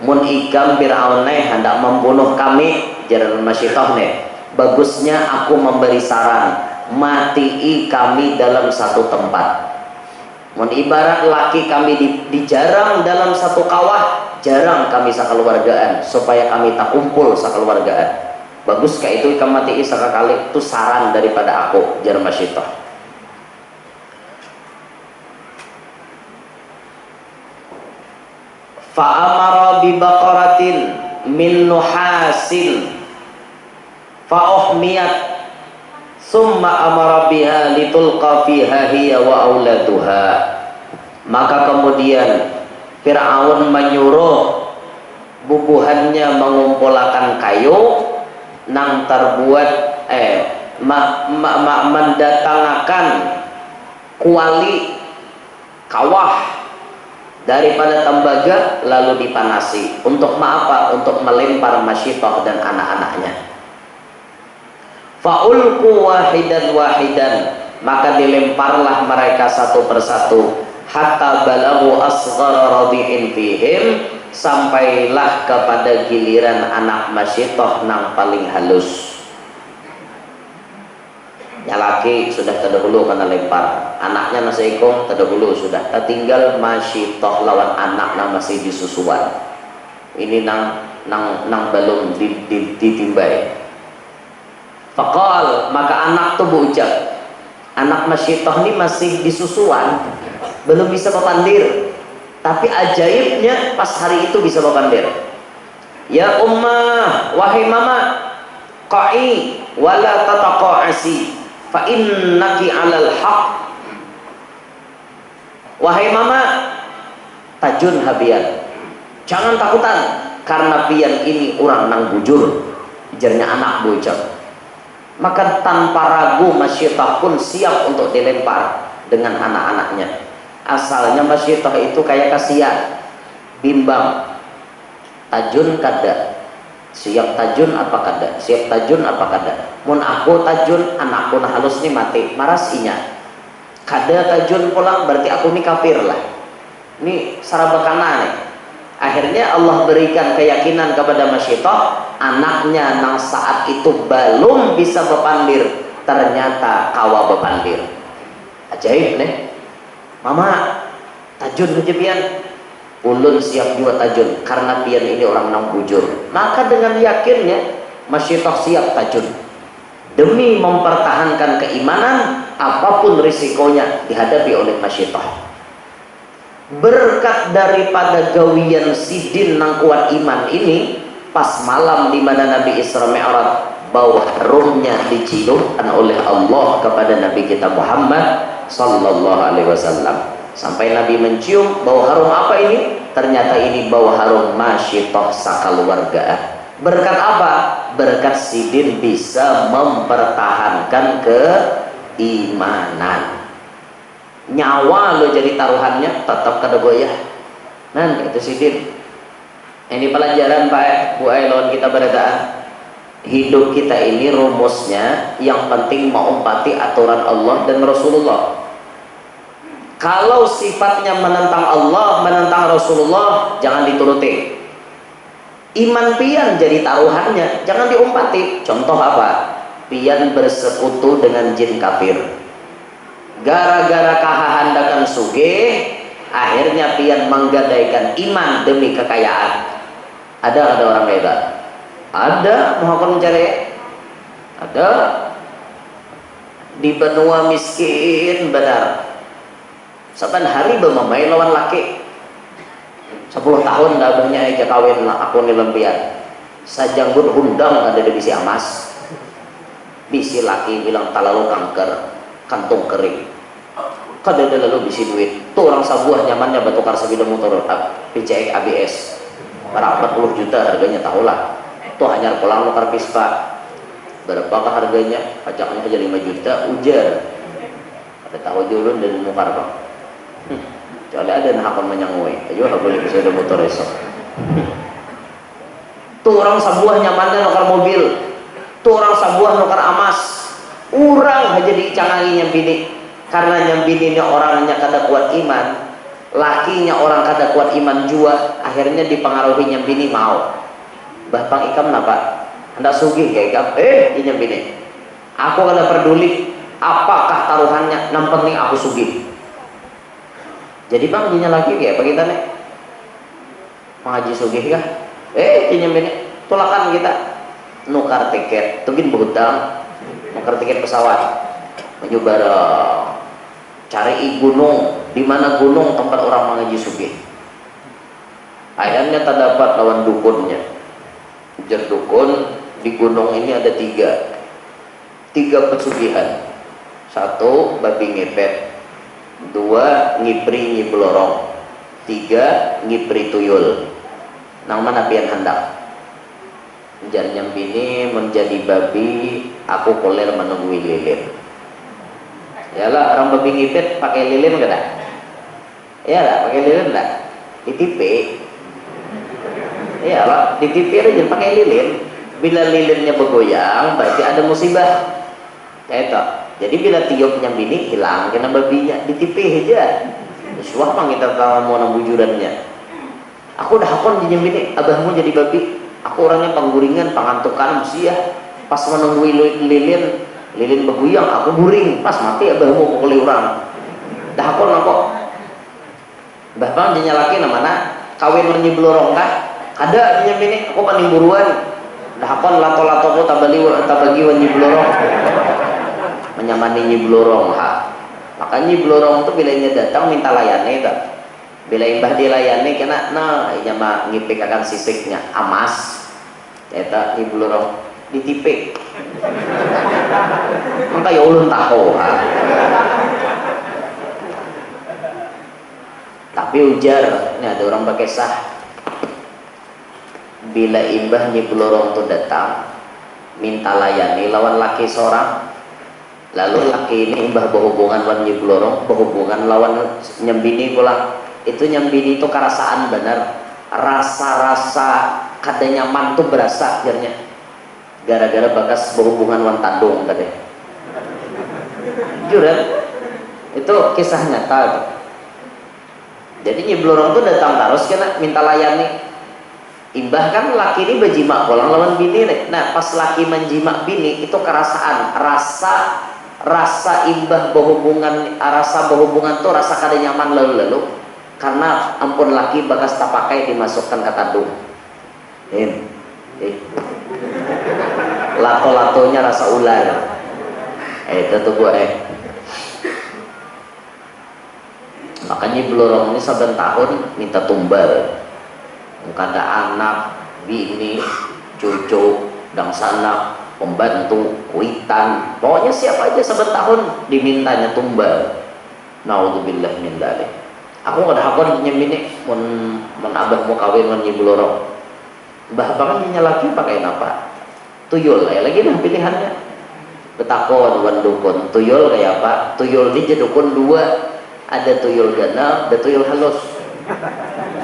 Mun ikam Fir'aun hendak membunuh kami, jalan Masyidah nih, bagusnya aku memberi saran, matii kami dalam satu tempat. Mun ibarat laki kami dijarang dalam satu kawah, jarang kami sakeluargaan, supaya kami tak kumpul sakeluargaan. Bagus kayak itu ikam matii sekali, itu saran daripada aku, jalan Masyidah. Fa'amara bibaqaratin min nuhasin fa'uhmiyat summa amara biha litulqa fiha hiya wa auladuha. Maka kemudian Fir'aun menyuruh bubuhannya mengumpulkan kayu nang terbuat mendatangkan kuali kawah daripada tembaga, lalu dipanasi untuk apa? Untuk melempar Masyidah dan anak-anaknya. Fa'ulku wahidan wahidan, maka dilemparlah mereka satu persatu, hatta balagu asghara radi'in fihim, sampailah kepada giliran anak Masyidah nang paling halus. Yang laki sudah terdahulu kena lempar, anaknya masih ikong terdahulu sudah, tertinggal Masyidah lawan anak nang masih disusuan. Ini nang belum ditimbai. Faqal, maka anak tuh berucap, anak Masyidah ini masih disusuan, belum bisa berpandir, tapi ajaibnya pas hari itu bisa berpandir. Ya ummah, wahai mama, qa'i wala tataqa'asi fa innaki 'alal haq. Wahai mama, tajun habian, jangan takutan, karena pian ini orang nang bujur, jarnya anak berucap. Maka tanpa ragu Masyidah pun siap untuk dilempar dengan anak-anaknya. Asalnya Masyidah itu kayak kasihan, bimbang, tajun kada, siap tajun apa kada, siap tajun apa kada. Mun aku tajun, anakku nah halus nih mati, maras inya. Kada tajun pulang berarti aku nih kafir lah. Ini sarabakana nih. Akhirnya Allah berikan keyakinan kepada Masyidah, anaknya nang saat itu belum bisa berpandir, ternyata kawa berpandir. Ajaib nih. Mama, tajun aja pian. Ulun siap juga tajun, karena pian ini orang nang bujur. Maka dengan yakinnya Masyidah siap tajun. Demi mempertahankan keimanan, apapun risikonya dihadapi oleh Masyidah. Berkat daripada gawian sidin nang kuat iman ini, pas malam di mana Nabi Isra Mi'raj, bau harumnya dicium oleh Allah kepada Nabi kita Muhammad sallallahu alaihi wasallam. Sampai Nabi mencium bau harum apa ini? Ternyata ini bau harum Masyidah sakaluarga. Berkat apa? Berkat sidin bisa mempertahankan keimanan. Nyawa lo jadi taruhannya, tetap kada goyah. Nah itu sidin. Ini pelajaran Pak Bu Ailon kita beradaan. hidup kita ini rumusnya yang penting mengumpati aturan Allah dan Rasulullah. Kalau sifatnya menentang Allah, menentang Rasulullah, jangan dituruti. Iman pian jadi taruhannya, jangan diumpati. Contoh apa? Pian bersekutu dengan jin kafir. Gara-gara kahahandakan sugih, akhirnya pian menggadaikan iman demi kekayaan. Ada orang kayak gitu? Ada, mau mencari? Ada. Di benua miskin benar. Saban hari bermain lawan laki 10 tahun dah abahnya aja kawin lah aku nih lempian sajanggut hundang ada di bisi amas bisi laki bilang talalu kanker kantung kering kada lalu bisi duit tuh orang sabuah nyamannya batukar sebida motor PCX ABS para 40 juta harganya tahulah tuh hanya pulang nukar pispa berapakah harganya pajaknya aja 5 juta ujar ada tahu julun dan mukar bang soalnya ada nak akan menyangui ayo nggak boleh bisa ada motor esok tuh orang sabuah nyamannya nukar mobil tuh orang sabuah nukar amas orang aja dicangangi nyambini karena nyambini ini orangnya kada kuat iman lakinya orang kada kuat iman jua akhirnya dipengaruhi nyambini mau bahpang ikam napa hendak sugih kayak ikam nyambini aku kada peduli apakah taruhannya yang penting aku sugih. Jadi bang dinya lagi kayak apa kita nih mengaji sugih kah nyambini tulakan kita nukar tiket tugin berhutang nukar tiket pesawat menuju bareng cari gunung di mana gunung tempat orang mengaji sugih akhirnya terdapat lawan dukunnya ujar dukun di gunung ini ada tiga pesugihan satu babi ngepet dua ngipri nyiblorong tiga ngipri tuyul nang mana pian hendak jar nyambini menjadi babi aku koler menunggui lilin yalah orang babi ngipet pakai lilin kada ya pakai lilin enggak di tipe iyalah di tipe aja pakai lilin bila lilinnya bergoyang berarti ada musibah kayak itu. Jadi bila tiup nyambini hilang kena babinya di tipe aja suah bang kita tahu mau bujurannya aku udah hakon di nyambini abahmu jadi babi aku orangnya pangguringan pangantukan musia pas menunggu lilin bergoyang aku guring pas mati abahmu pukuli orang dah hakon kok bah bang jenya laki namanya kawin menyiblorong kah ada di nyambini aku paling buruan dah hakon lato-lato ko tabagi wanyiblorong menyamani nyiblorong makanya nyiblorong itu bilanya datang minta layani itu bila imbah dilayani kena nah ini mah ngipik akan sisiknya amas itu nyiblorong ditipik maka ya ulun tahu tapi ujar ini ada orang pakai sah bila imbah nyiblorong itu datang minta layani lawan laki seorang lalu laki ini imbah berhubungan lawan nyiblorong berhubungan lawan nyambini pulang itu nyambini itu kerasaan benar rasa-rasa kada nyaman tuh berasa akhirnya gara-gara bakas berhubungan lawan tandung tadi jujur itu kisah nyata jadi nyiblorong tuh datang terus kena minta layani imbah kan laki ini berjima pulang lawan bini nih. Nah pas laki menjima bini itu kerasaan rasa imbah berhubungan rasa berhubungan tuh rasa kada nyaman lalu karena ampun laki bagas tak pakai dimasukkan ke tandung lato-latonya rasa ular itu tuh gue makanya belorong ini saben tahun minta tumbal kada anak bini cucu dan sanak pembantu, kuitan, pokoknya siapa aja saben tahun dimintanya tumbal. Naudzubillah min dzalik. Aku nggak ada hakon nyemini mun abah mau kawin mun nyiblorong. Bah bahkan laki pakai apa? Tuyul ya lagi nah pilihannya. Betakon wan dukun. Tuyul kayak apa? Tuyul ini jadi dukun dua. Ada tuyul gana, ada tuyul halus.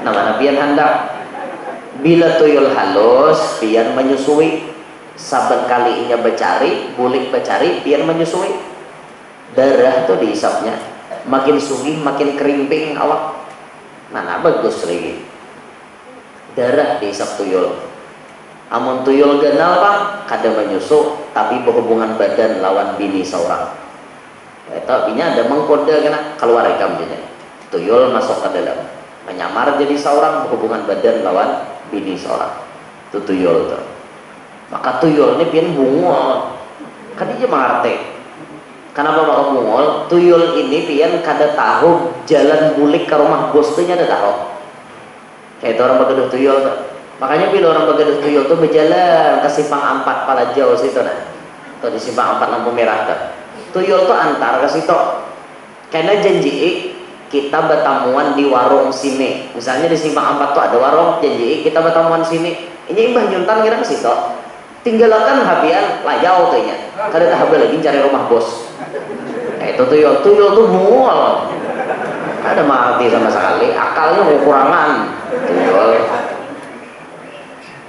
Nama nabian hendak. Bila tuyul halus, pian menyusui saben kali inya becari, bulik becari, biar menyusui. Darah tuh dihisapnya, makin sugih makin kerimping awak. Mana bagus lagi. Darah dihisap tuyul. Amun tuyul ganal bang, kada menyusu, tapi berhubungan badan lawan bini seorang. Itu binya ada mengkode kena keluar rekam jadi. Tuyul masuk ke dalam, menyamar jadi seorang, berhubungan badan lawan bini seorang. Itu tuyul tuh. Maka tuyul ini pian bungol. Kan dia mengerti. Kenapa bakal bungol? Tuyul ini pian kada tahu jalan bulik ke rumah bos tuh ada tahu. Kayak itu orang begaduh tuyul tuh. Makanya bila orang begaduh tuyul tuh berjalan ke simpang 4 Palajau situ nah. Tuh di simpang 4 lampu merah tuh. Tuyul tuh antar ke situ. Karena janji kita bertamuan di warung sini. Misalnya di simpang 4 tuh ada warung, janji kita bertamuan sini. Ini Mbah Nyuntan kira ke situ. Tinggalkan habian layau tuh nya. Kada tak habis lagi cari rumah bos. Itu tuyul tuh mual. Ada mati sama sekali, akalnya kekurangan. Tuyul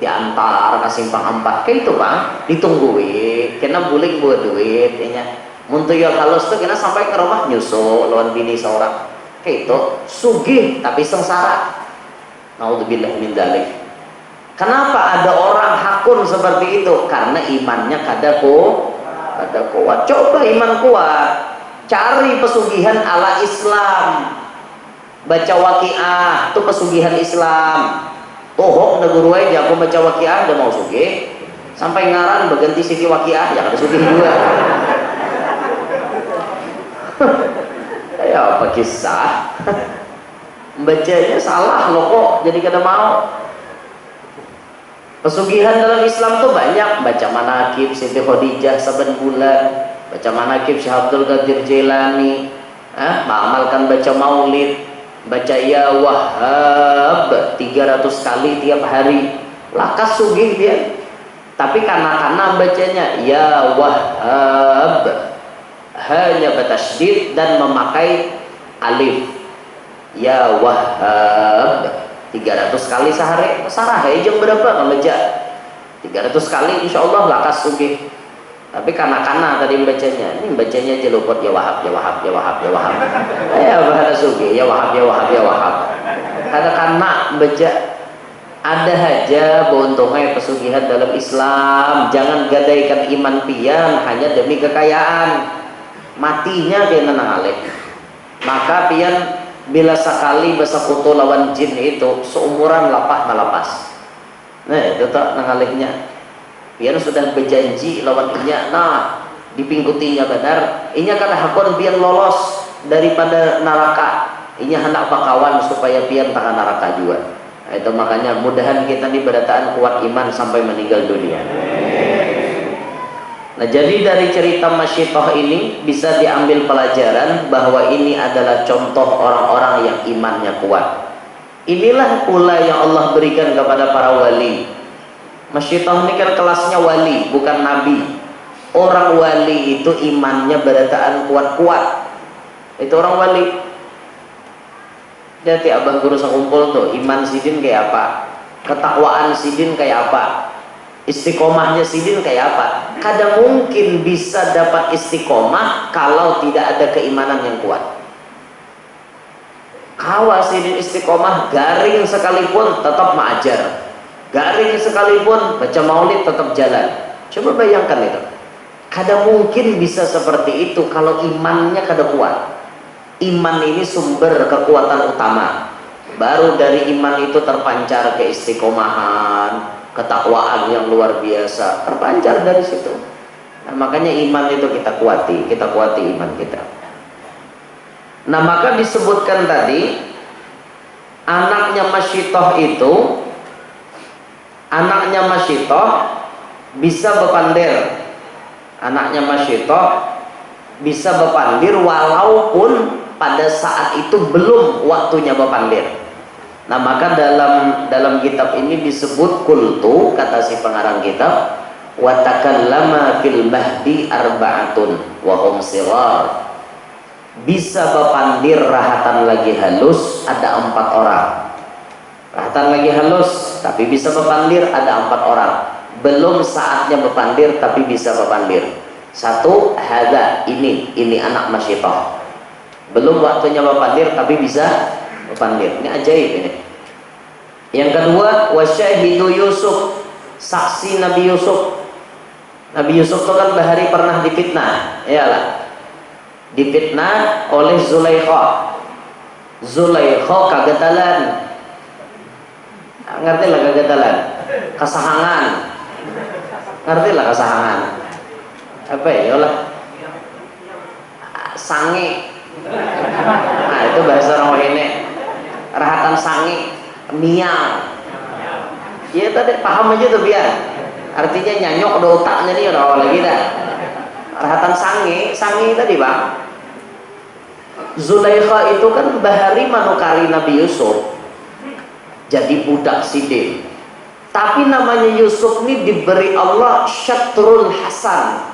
diantar ke simpang 4 kayak itu bang, ditungguin, kena bulik buat duit, nya. Muntuyul halus tuh kena sampai ke rumah nyusul lawan bini seorang, kayak itu sugih tapi sengsara. Naudzubillah min dzalik. Kenapa ada orang hakun seperti itu? Karena imannya kada kuat. Coba iman kuat, cari pesugihan ala Islam, baca waqiah itu pesugihan Islam. Tohok neguru aja aku baca waqiah udah mau sugih, sampai ngaran berganti Siti Waqiah ya kada sugih juga. Ya apa kisah? Bacanya salah loh kok jadi kada mau. Pesugihan dalam Islam tuh banyak, baca manakib Siti Khadijah saben bulan, baca manakib Syekh Abdul Qadir Jailani, mengamalkan baca maulid, baca ya Wahhab 300 kali tiap hari, lakas sugih dia. Tapi karena bacanya ya Wahhab hanya bertasydid dan memakai alif, ya Wahhab 300 kali sehari, sarah jam berapa ngebaca 300 kali insya Allah lakas sugih. Tapi karena tadi bacanya, ini bacanya aja luput ya Wahab, ya Wahab, ya Wahab, ya Wahab. Bahasa sugih ya Wahab, ya Wahab, ya Wahab. Karena baca ada aja beuntungnya pesugihan dalam Islam. Jangan gadaikan iman pian hanya demi kekayaan. Matinya dia nenang alih. Maka pian bila sekali bersekutu lawan jin itu seumuran lapak melapas. Nah itu tak nengalihnya. Pian sudah berjanji lawan inya, nah dipingkutinya benar. Inya kan hakun pian lolos daripada neraka. Inya hendak bakawan supaya pian takkan neraka juga. Nah, itu makanya mudahan kita di berataan kuat iman sampai meninggal dunia. Nah jadi dari cerita Masyitoh ini bisa diambil pelajaran bahwa ini adalah contoh orang-orang yang imannya kuat. Inilah pula yang Allah berikan kepada para wali. Masyitoh ini kan kelasnya wali, bukan nabi. Orang wali itu imannya berataan kuat-kuat. Itu orang wali. Jadi abang guru sekumpul tuh, iman sidin kayak apa, ketakwaan sidin kayak apa, istiqomahnya sidin kayak apa. Kadang mungkin bisa dapat istiqomah kalau tidak ada keimanan yang kuat. Kawas sidin istiqomah garing sekalipun tetap mengajar, garing sekalipun baca maulid tetap jalan. Coba bayangkan itu. Kadang mungkin bisa seperti itu kalau imannya kada kuat. Iman ini sumber kekuatan utama. Baru dari iman itu terpancar keistiqomahan, ketakwaan yang luar biasa, terpancar dari situ. Nah, makanya iman itu kita kuati iman kita. Nah maka disebutkan tadi anaknya Masyitoh itu, anaknya Masyitoh bisa bepandir. Anaknya Masyitoh bisa bepandir walaupun pada saat itu belum waktunya bepandir. Nah maka dalam kitab ini disebut kultu, kata si pengarang kitab, wa takallama fil mahdi arba'atun wa hum sighar. Bisa bepandir rahatan lagi halus ada 4 orang. Rahatan lagi halus tapi bisa bepandir ada 4 orang. belum saatnya berpandir tapi bisa berpandir. Satu, hada, ini anak masyitah, belum waktunya berpandir tapi bisa berpandir. Ini ajaib ini. Yang kedua, wasyahidu Yusuf, saksi Nabi Yusuf. Nabi Yusuf itu kan bahari pernah difitnah, iyalah, difitnah oleh Zulaikha. Zulaikha kagetalan, ngerti lah kagetalan, kesahangan, ngerti lah kesahangan, apa ya lah, sange, nah itu bahasa orang ini, rahatan sange, miang, ya tadi paham aja tuh biar, artinya nyanyok udah otaknya nih udah awal lagi dah, rahatan sange, sange tadi bang. Zulaikha itu kan bahari manukari Nabi Yusuf jadi budak sidik, tapi namanya Yusuf ini diberi Allah syatrul hasan.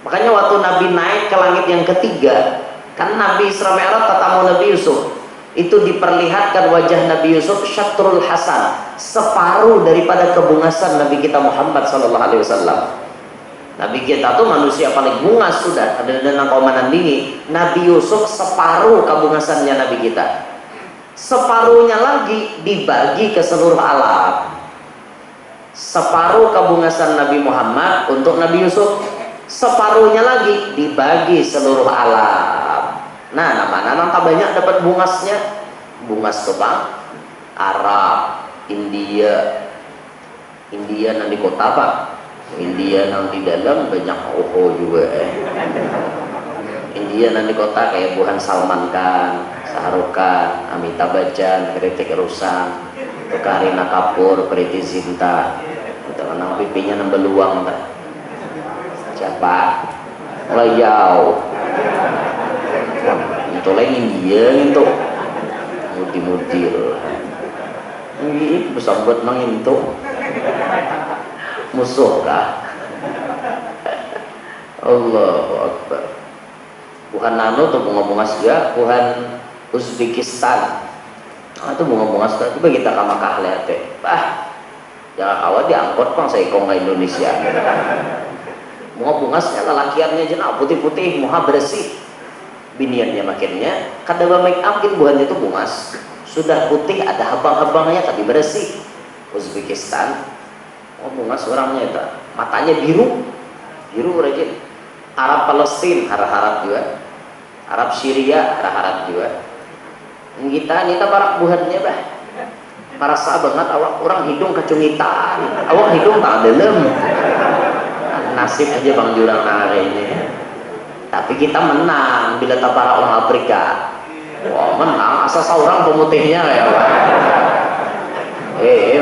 Makanya waktu Nabi naik ke langit yang ketiga, kan Nabi Isra Mi'raj tetamu Nabi Yusuf, itu diperlihatkan wajah Nabi Yusuf syatrul hasan, separuh daripada kebungasan Nabi kita Muhammad SAW. Nabi kita tuh manusia paling bungas sudah, ada dengan komandan dingin. Nabi Yusuf separuh kebungasannya Nabi kita, separuhnya lagi dibagi ke seluruh alam. Separuh kebungasan Nabi Muhammad untuk Nabi Yusuf, separuhnya lagi dibagi seluruh alam. Nah, mana tak banyak dapat bungasnya, bungas tuh bang, Arab, India nanti kota apa? India nang di dalam banyak oho juga India nanti kota kayak Buhan Salman Khan, Shahrukh Khan, Amitabh Bachchan, Hrithik Roshan, Kareena Kapoor, Preity Zinta, itu nang pipinya nang beluang tak? Siapa? Layau. Itu lain India itu mudi-mudir. Ini bersambut nang itu. Musuh kah? Allahu Akbar. Bukan nano tuh bunga-bunga juga, bukan Uzbekistan. Nah, itu bunga-bunga juga. Coba kita ke Makkah lihat deh. Jangan kawat diangkut bang saya kong ke Indonesia. Bunga-bungasnya lelakiannya jenah putih-putih, muha bersih. Biniannya makinnya, kada make up gitu buahnya itu bungas. Sudah putih ada habang-habangnya tapi bersih. Uzbekistan. Oh bungas orangnya itu, matanya biru rajin. Arab Palestina harap-harap juga, Arab Syria harap-harap juga. Kita barak buhannya bah, parasa banget awak orang hidung kecungitan, awak hidung tak dalam. Nasib aja bang jurang hari ini. Tapi kita menang bila tak para orang Afrika. Wah menang, asal seorang pemutihnya ya pak.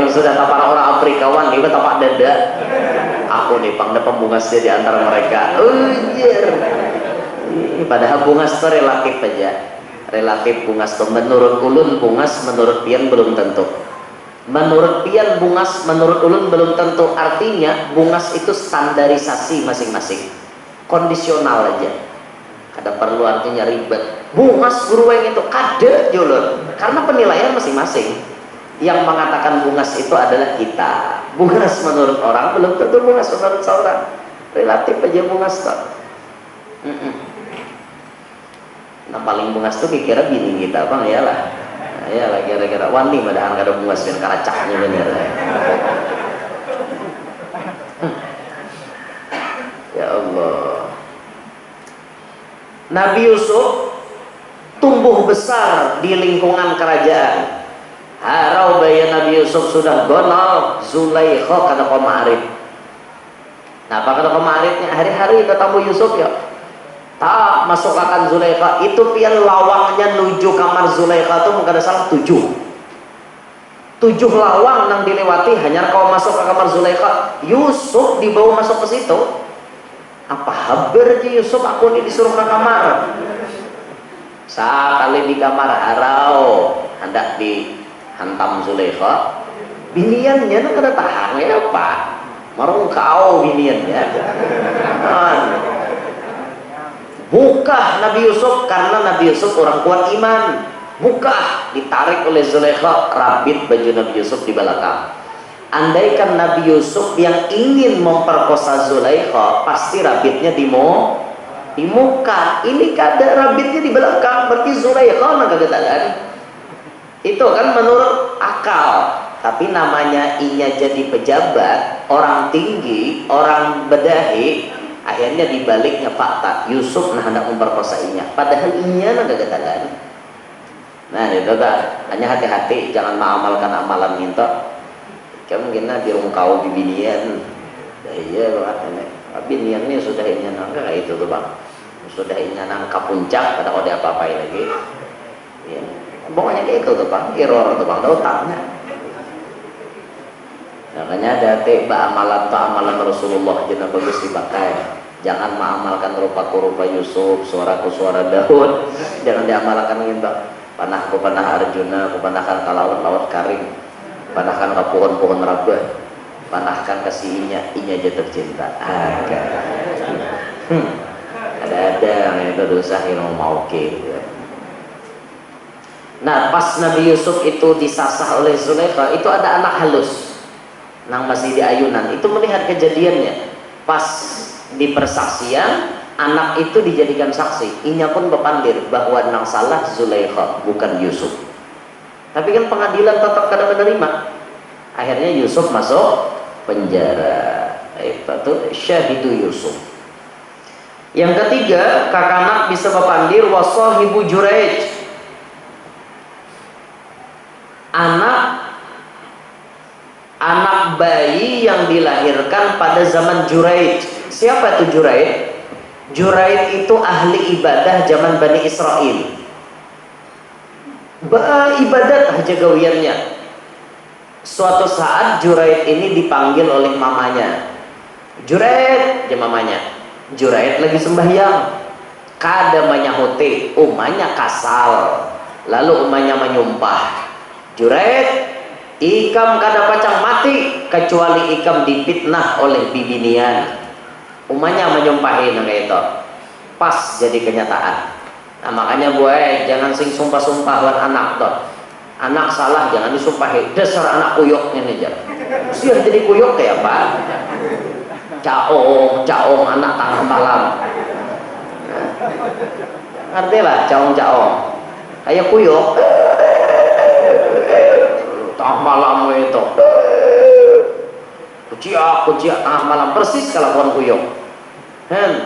Sudah para orang Afrikawan kita tapak dada. Aku nih pangda pembungasnya di antara mereka. Padahal bungas itu relatif aja. Relatif bungas itu menurut ulun bungas, menurut pian belum tentu. Menurut pian bungas, menurut ulun belum tentu. Artinya bungas itu standarisasi masing-masing. Kondisional aja. Ada perlu artinya ribet. Bungas gurueng itu kada julun. Karena penilaian masing-masing. Yang mengatakan bungas itu adalah kita. Bungas menurut orang belum tentu bungas menurut seorang. Relatif aja bungas toh. Nah paling bungas tuh kira bini kita bang ya lah. Ya lah kira-kira wani padahal ada bungas yang karacaknya bener. Ya Allah. Nabi Yusuf tumbuh besar di lingkungan kerajaan. Harau bayi Nabi Yusuf sudah gonol Zulaikha kata komarif. Nah apa kata komarifnya? Hari-hari ketemu Yusuf ya tak masuk akan Zulaikha. Itu pian lawangnya nuju kamar Zulaikha itu mungkin ada salah 7 lawang yang dilewati hanya kau masuk ke kamar Zulaikha. Yusuf dibawa masuk ke situ. Apa habar aja Yusuf aku ini disuruh ke kamar. Sekali di kamar harau hendak di hantam Zulaikha, biniannya itu kada tahan ya apa marung kau biniannya buka Nabi Yusuf karena Nabi Yusuf orang kuat iman, buka ditarik oleh Zulaikha, rabit baju Nabi Yusuf di belakang. andaikan Nabi Yusuf yang ingin memperkosa Zulaikha, pasti rabitnya di muka. Ini kada rabitnya di belakang, berarti Zulaikha kagak kan? Itu kan menurut akal. Tapi namanya inya jadi pejabat, orang tinggi, orang bedahi, akhirnya dibaliknya fakta Yusuf hendak memperkosa inya, padahal inya kagak kan? Nah itu tak, hanya hati-hati jangan mengamalkan amalan minta. Kamu kena dirung kau bibinian. Iya banget. Binian ini sudah inya nangka kayak itu tuh bang. Sudah inya nangka puncak, pada kau diapa-apain lagi. Ya. Pokoknya kayak itu tuh bang, error tuh bang, tahu taknya. Makanya ada tiba amalan Rasulullah jangan bagus dipakai. Jangan mengamalkan rupa-rupa Yusuf, suaraku suara Daud. Jangan diamalkan gitu. Panahku panah Arjuna, panahkan ke laut-laut karing, panahkan ke pohon-pohon raba, panahkan ke inya aja tercinta. Ada yang itu dosa yang mau gitu. Nah pas Nabi Yusuf itu disasah oleh Zulaikha, itu ada anak halus nang masih di ayunan, itu melihat kejadiannya. Pas di persaksian, anak itu dijadikan saksi, inya pun berpandir bahwa nang salah Zulaikha bukan Yusuf. Tapi kan pengadilan tetap kada menerima, akhirnya Yusuf masuk penjara. Itu syahidu Yusuf. Yang ketiga, kakak anak bisa berpandir wasahibu Juraij, anak bayi yang dilahirkan pada zaman Juraij. Siapa itu Juraij? Juraij itu ahli ibadah zaman Bani Israel. Ibadat aja gawiannya. Suatu saat Juraij ini dipanggil oleh mamanya. Juraij, aja mamanya. Juraij lagi sembahyang. Kada manyahuti, umanya kasal. Lalu umanya menyumpah. Juraij, ikam kada pacang mati kecuali ikam dipitnah oleh bibinian. Umanya menyumpahin kayak itu. Pas jadi kenyataan. Nah makanya gue jangan sing sumpah-sumpahan anak tuh. Anak salah jangan disumpahin. Dasar anak kuyok ini aja. Siap jadi kuyok kayak apa? Caong anak tengah malam. Nah, ngerti lah caong. Kayak kuyok. Tengah malam itu kuciak tengah malam persis kelakuan kuyok.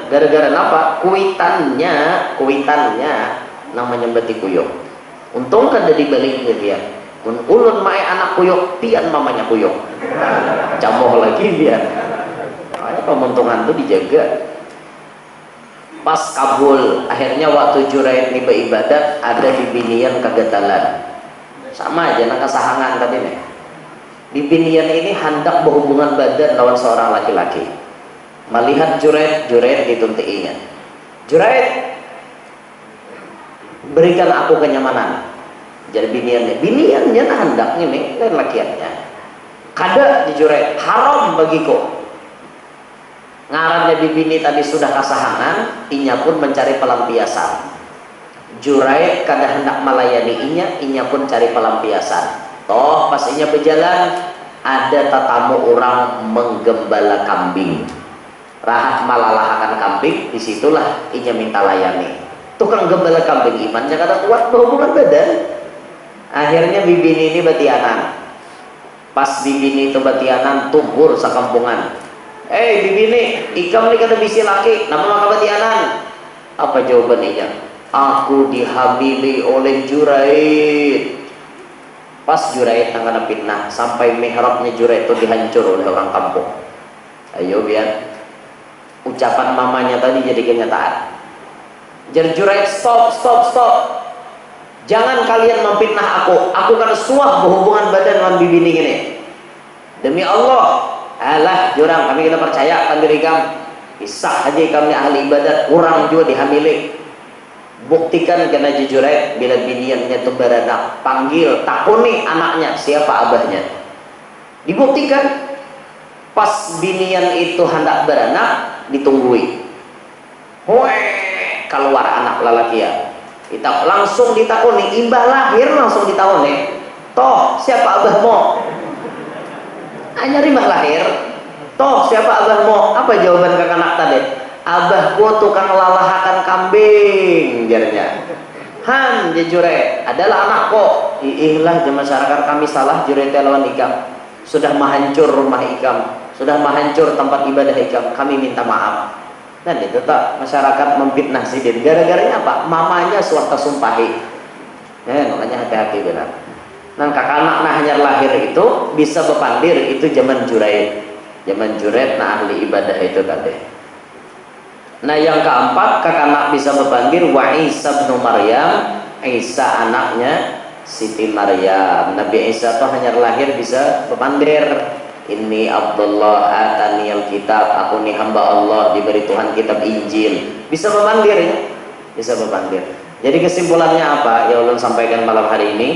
Gara-gara apa? Kuitannya namanya beti kuyok. Untung kada dibaliknya dia. Ulun mae anak kuyok, pian mamanya kuyok. Camoh lagi dia. Makanya pemuntungan itu dijaga. Pas kabul, akhirnya waktu Juraij ini beribadat, ada bibinian kegatalan. Sama aja nang kasahangan tadi nih. Bibinian ini hendak berhubungan badan lawan seorang laki-laki. Melihat Juraij dituntiinya. Juraij, berikan aku kenyamanan. Jadi biniannya hendak ini dan lakiannya. Kada di Juraij, haram bagiku. Ngarannya bibini tadi sudah kasahangan, inya pun mencari pelampiasan. Juraij kada hendak melayani inya pun cari pelampiasan. Toh pas inya berjalan ada tatamu orang menggembala kambing. Rahat malalahakan kambing, disitulah inya minta layani. Tukang gembala kambing imannya kada kuat berhubungan badan. Akhirnya bibini ini batianan. Pas bibini itu batianan tumbur sakampungan. Bibini, ikam ni kada bisi laki, nama maka batianan. Apa jawaban inya? Aku dihamili oleh Juraij. Pas Juraij tengah fitnah, sampai mihrabnya Juraij itu dihancur oleh orang kampung. Ayo biar ucapan mamanya tadi jadi kenyataan. Jadi Juraij, stop. Jangan kalian memfitnah aku kan suah berhubungan badan dengan bibini gini. Demi Allah, alah jurang kami kita percaya kan diri kami. Isah aja kami ahli ibadat, kurang juga dihamili. Buktikan kena Juraij bila biniannya itu beranak, panggil takuni anaknya siapa abahnya. Dibuktikan pas binian itu hendak beranak ditunggui. Keluar anak lelaki ya. Kita langsung ditakuni, imbah lahir langsung ditakuni. Toh siapa abahmu? hanya rimah lahir. Toh siapa abahmu? Apa jawaban kakak anak tadi? Abahku tukang lalahakan kambing, jarnya. Han jure adalah anakku. Ihlah masyarakat kami salah jure lawan ikam. Sudah menghancur rumah ikam, sudah menghancur tempat ibadah ikam. Kami minta maaf. Dan itu tak masyarakat memfitnah sidin. Gara-garanya apa? Mamanya suatu sumpahi. Makanya hati-hati benar. Nah kakak anak nah hanya lahir itu bisa bepandir itu zaman Jurait. Zaman Jurait nah ahli ibadah itu tadi. Nah yang keempat kakak anak bisa berpanggil wa Isa bin Maryam, Isa anaknya Siti Maryam. Nabi Isa itu hanya lahir bisa berpandir. Ini Abdullah ataniyal kitab, aku nih hamba Allah diberi Tuhan kitab Injil. Bisa berpandir ya, bisa berpandir. Jadi kesimpulannya apa? Ya ulun sampaikan malam hari ini.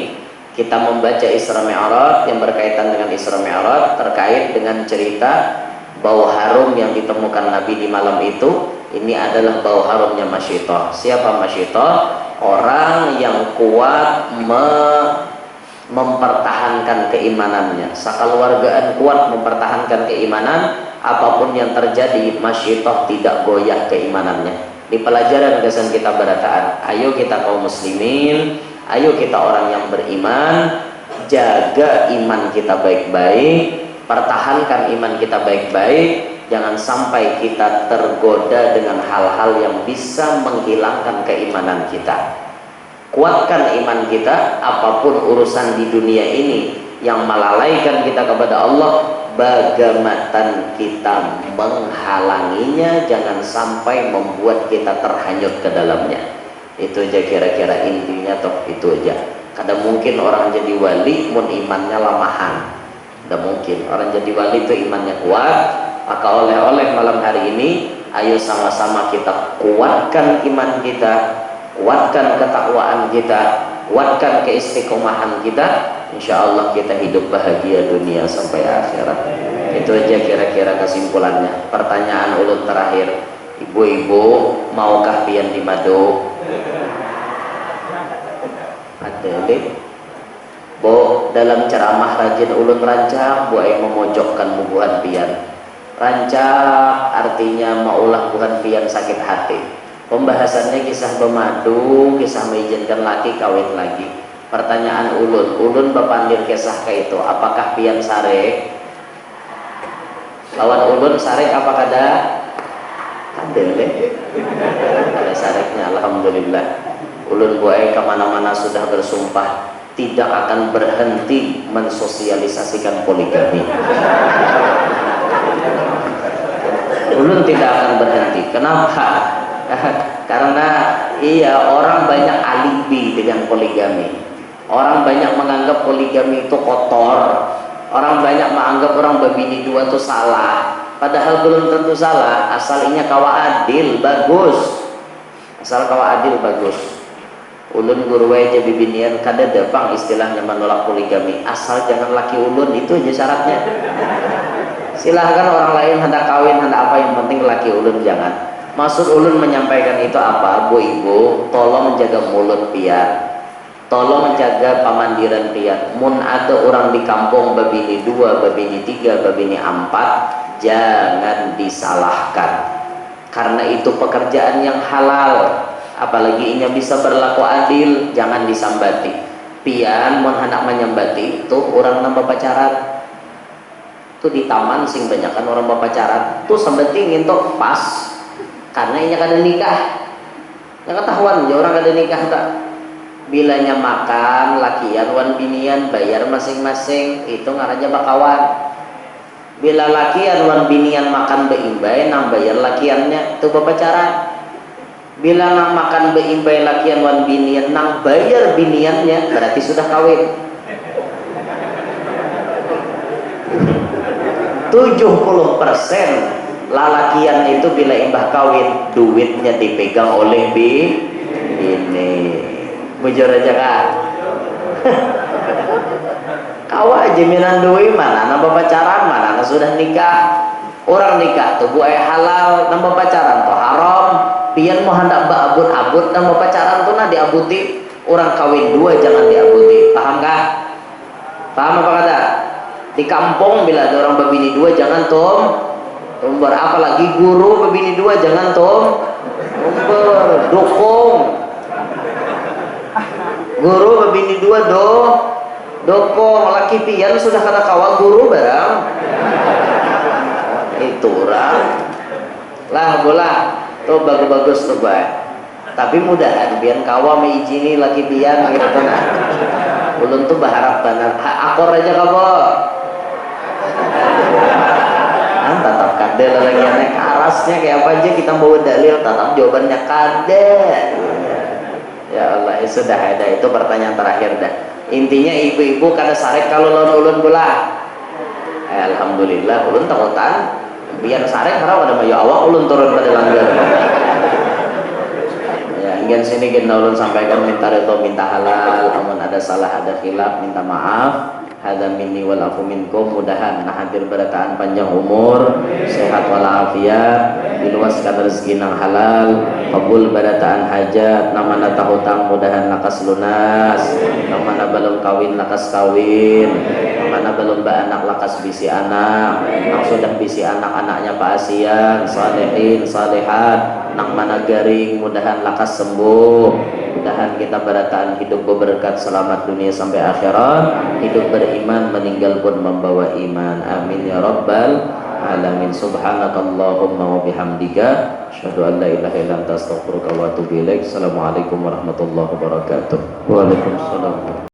Kita membaca Isra Mi'raj yang berkaitan dengan Isra Mi'raj terkait dengan cerita bau harum yang ditemukan Nabi di malam itu. Ini adalah bau harumnya Masyitah. Siapa Masyitah? Orang yang kuat mempertahankan keimanannya. Sakaluargaan kuat mempertahankan keimanan. Apapun yang terjadi, Masyitah tidak goyah keimanannya. Di pelajaran kesan kita berataan, ayo kita kaum muslimin, ayo kita orang yang beriman, jaga iman kita baik-baik, pertahankan iman kita baik-baik. Jangan sampai kita tergoda dengan hal-hal yang bisa menghilangkan keimanan kita. Kuatkan iman kita, apapun urusan di dunia ini yang melalaikan kita kepada Allah, bagaimana kita menghalanginya, jangan sampai membuat kita terhanyut ke dalamnya. Itu aja kira-kira intinya, toh itu aja. Kadang mungkin orang jadi wali mun imannya lamahan. Tidak mungkin orang jadi wali itu imannya kuat. Maka oleh malam hari ini, ayo sama-sama kita kuatkan iman kita, kuatkan ketakwaan kita, kuatkan keistiqomahan kita. Insya Allah kita hidup bahagia dunia sampai akhirat. Itu aja kira-kira kesimpulannya. Pertanyaan ulun terakhir, ibu-ibu maukah pian di madu? Ada deh. Bu, dalam ceramah rajin ulun rancang bu yang memojokkan bubuhan pian. Rancak artinya maulah bukan pian sakit hati. Pembahasannya kisah pemadu, kisah mengizinkan laki kawin lagi. Pertanyaan ulun bapandir kisah ke itu, apakah pian sarek? Lawan ulun sarek apa kada? Ada deh. Ada sareknya, alhamdulillah. Ulun buai kemana-mana sudah bersumpah tidak akan berhenti mensosialisasikan poligami. Ulun tidak akan berhenti. Kenapa? Karena orang banyak alibi dengan poligami. Orang banyak menganggap poligami itu kotor. Orang banyak menganggap orang berbini dua itu salah. Padahal belum tentu salah. Asalnya kawa adil bagus. Asal kawa adil bagus. Ulun guru aja bibinian kada depang istilahnya menolak poligami. Asal jangan laki ulun, itu aja syaratnya. Silahkan orang lain hendak kawin hendak apa, yang penting laki ulun jangan. Maksud ulun menyampaikan itu apa? Bu ibu, tolong jaga mulut pian, tolong jaga pamandiran pian. Mun ada orang di kampung babini 2, babini 3, babini 4, jangan disalahkan. Karena itu pekerjaan yang halal, apalagi inya bisa berlaku adil, jangan disambati. Pian mun hendak menyambati itu orang nambah pacaran. Tuh di taman sing banyak kan orang pacaran tuh sambati ngintok pas karena inya kada nikah. Yang ketahuan ya orang kada nikah tak. Bilanya makan lakian wan binian bayar masing-masing, itu ngaraja bakawan. Bila lakian wan binian makan beimbay nang bayar lakiannya itu pacaran. Bila nang makan beimbay lakian wan binian nang bayar biniannya berarti sudah kawin. 70% lalakian itu bila imbah kawin duitnya dipegang oleh ini bujur aja kan. Kawa jaminan duit mana nambah pacaran, mana sudah nikah. Orang nikah tuh buai halal, nambah pacaran tuh haram. Pian mau hendak abut-abut nambah pacaran tuh nah diabuti. Orang kawin 2 jangan diabuti, paham kah? Paham apa kata? Di kampung bila ada orang berbini dua jangan tumbar, apalagi guru berbini dua jangan tumbar, dukung. Guru berbini dua dukung, laki pian sudah kena kawal guru barang. Itu orang lah bola tuh bagus-bagus tuh baik, tapi mudahan biar kawa meijini laki pian gitu nah. Ulun tuh berharap benar akor aja kamu tatap kade lagi naik arasnya kayak apa aja kita bawa dalil tatap jawabannya kade. Ya Allah, sudah ada itu pertanyaan terakhir dah. Intinya ibu-ibu kada sarek kalau ulun bola. Alhamdulillah ulun takutan biar sarek karena pada ya awak ulun turun pada langgar. Ya hingga sini kita ulun sampaikan minta redo minta halal, amun ada salah ada khilaf minta maaf. Hada minni wal afu minkum, mudahan nah hadir berataan panjang umur, sehat walafiat, diluaskan rezeki nang halal, kabul berataan hajat, namana tahutang mudahan lakas lunas, namana belum kawin lakas kawin, namana belum beranak lakas bisi anak, nang sudah bisi anak-anaknya paasian, salihin, salihat, nang mana garing mudahan lakas sembuh. Mudahan kita berataan hidup berberkat selamat dunia sampai akhirat, hidup beriman meninggal pun membawa iman, amin ya rabbal alamin. Subhanakallahumma wa bihamdika asyhadu an la ilaha illa anta astaghfiruka wa atubu ilaik. Assalamualaikum warahmatullahi wabarakatuh. Waalaikumsalam.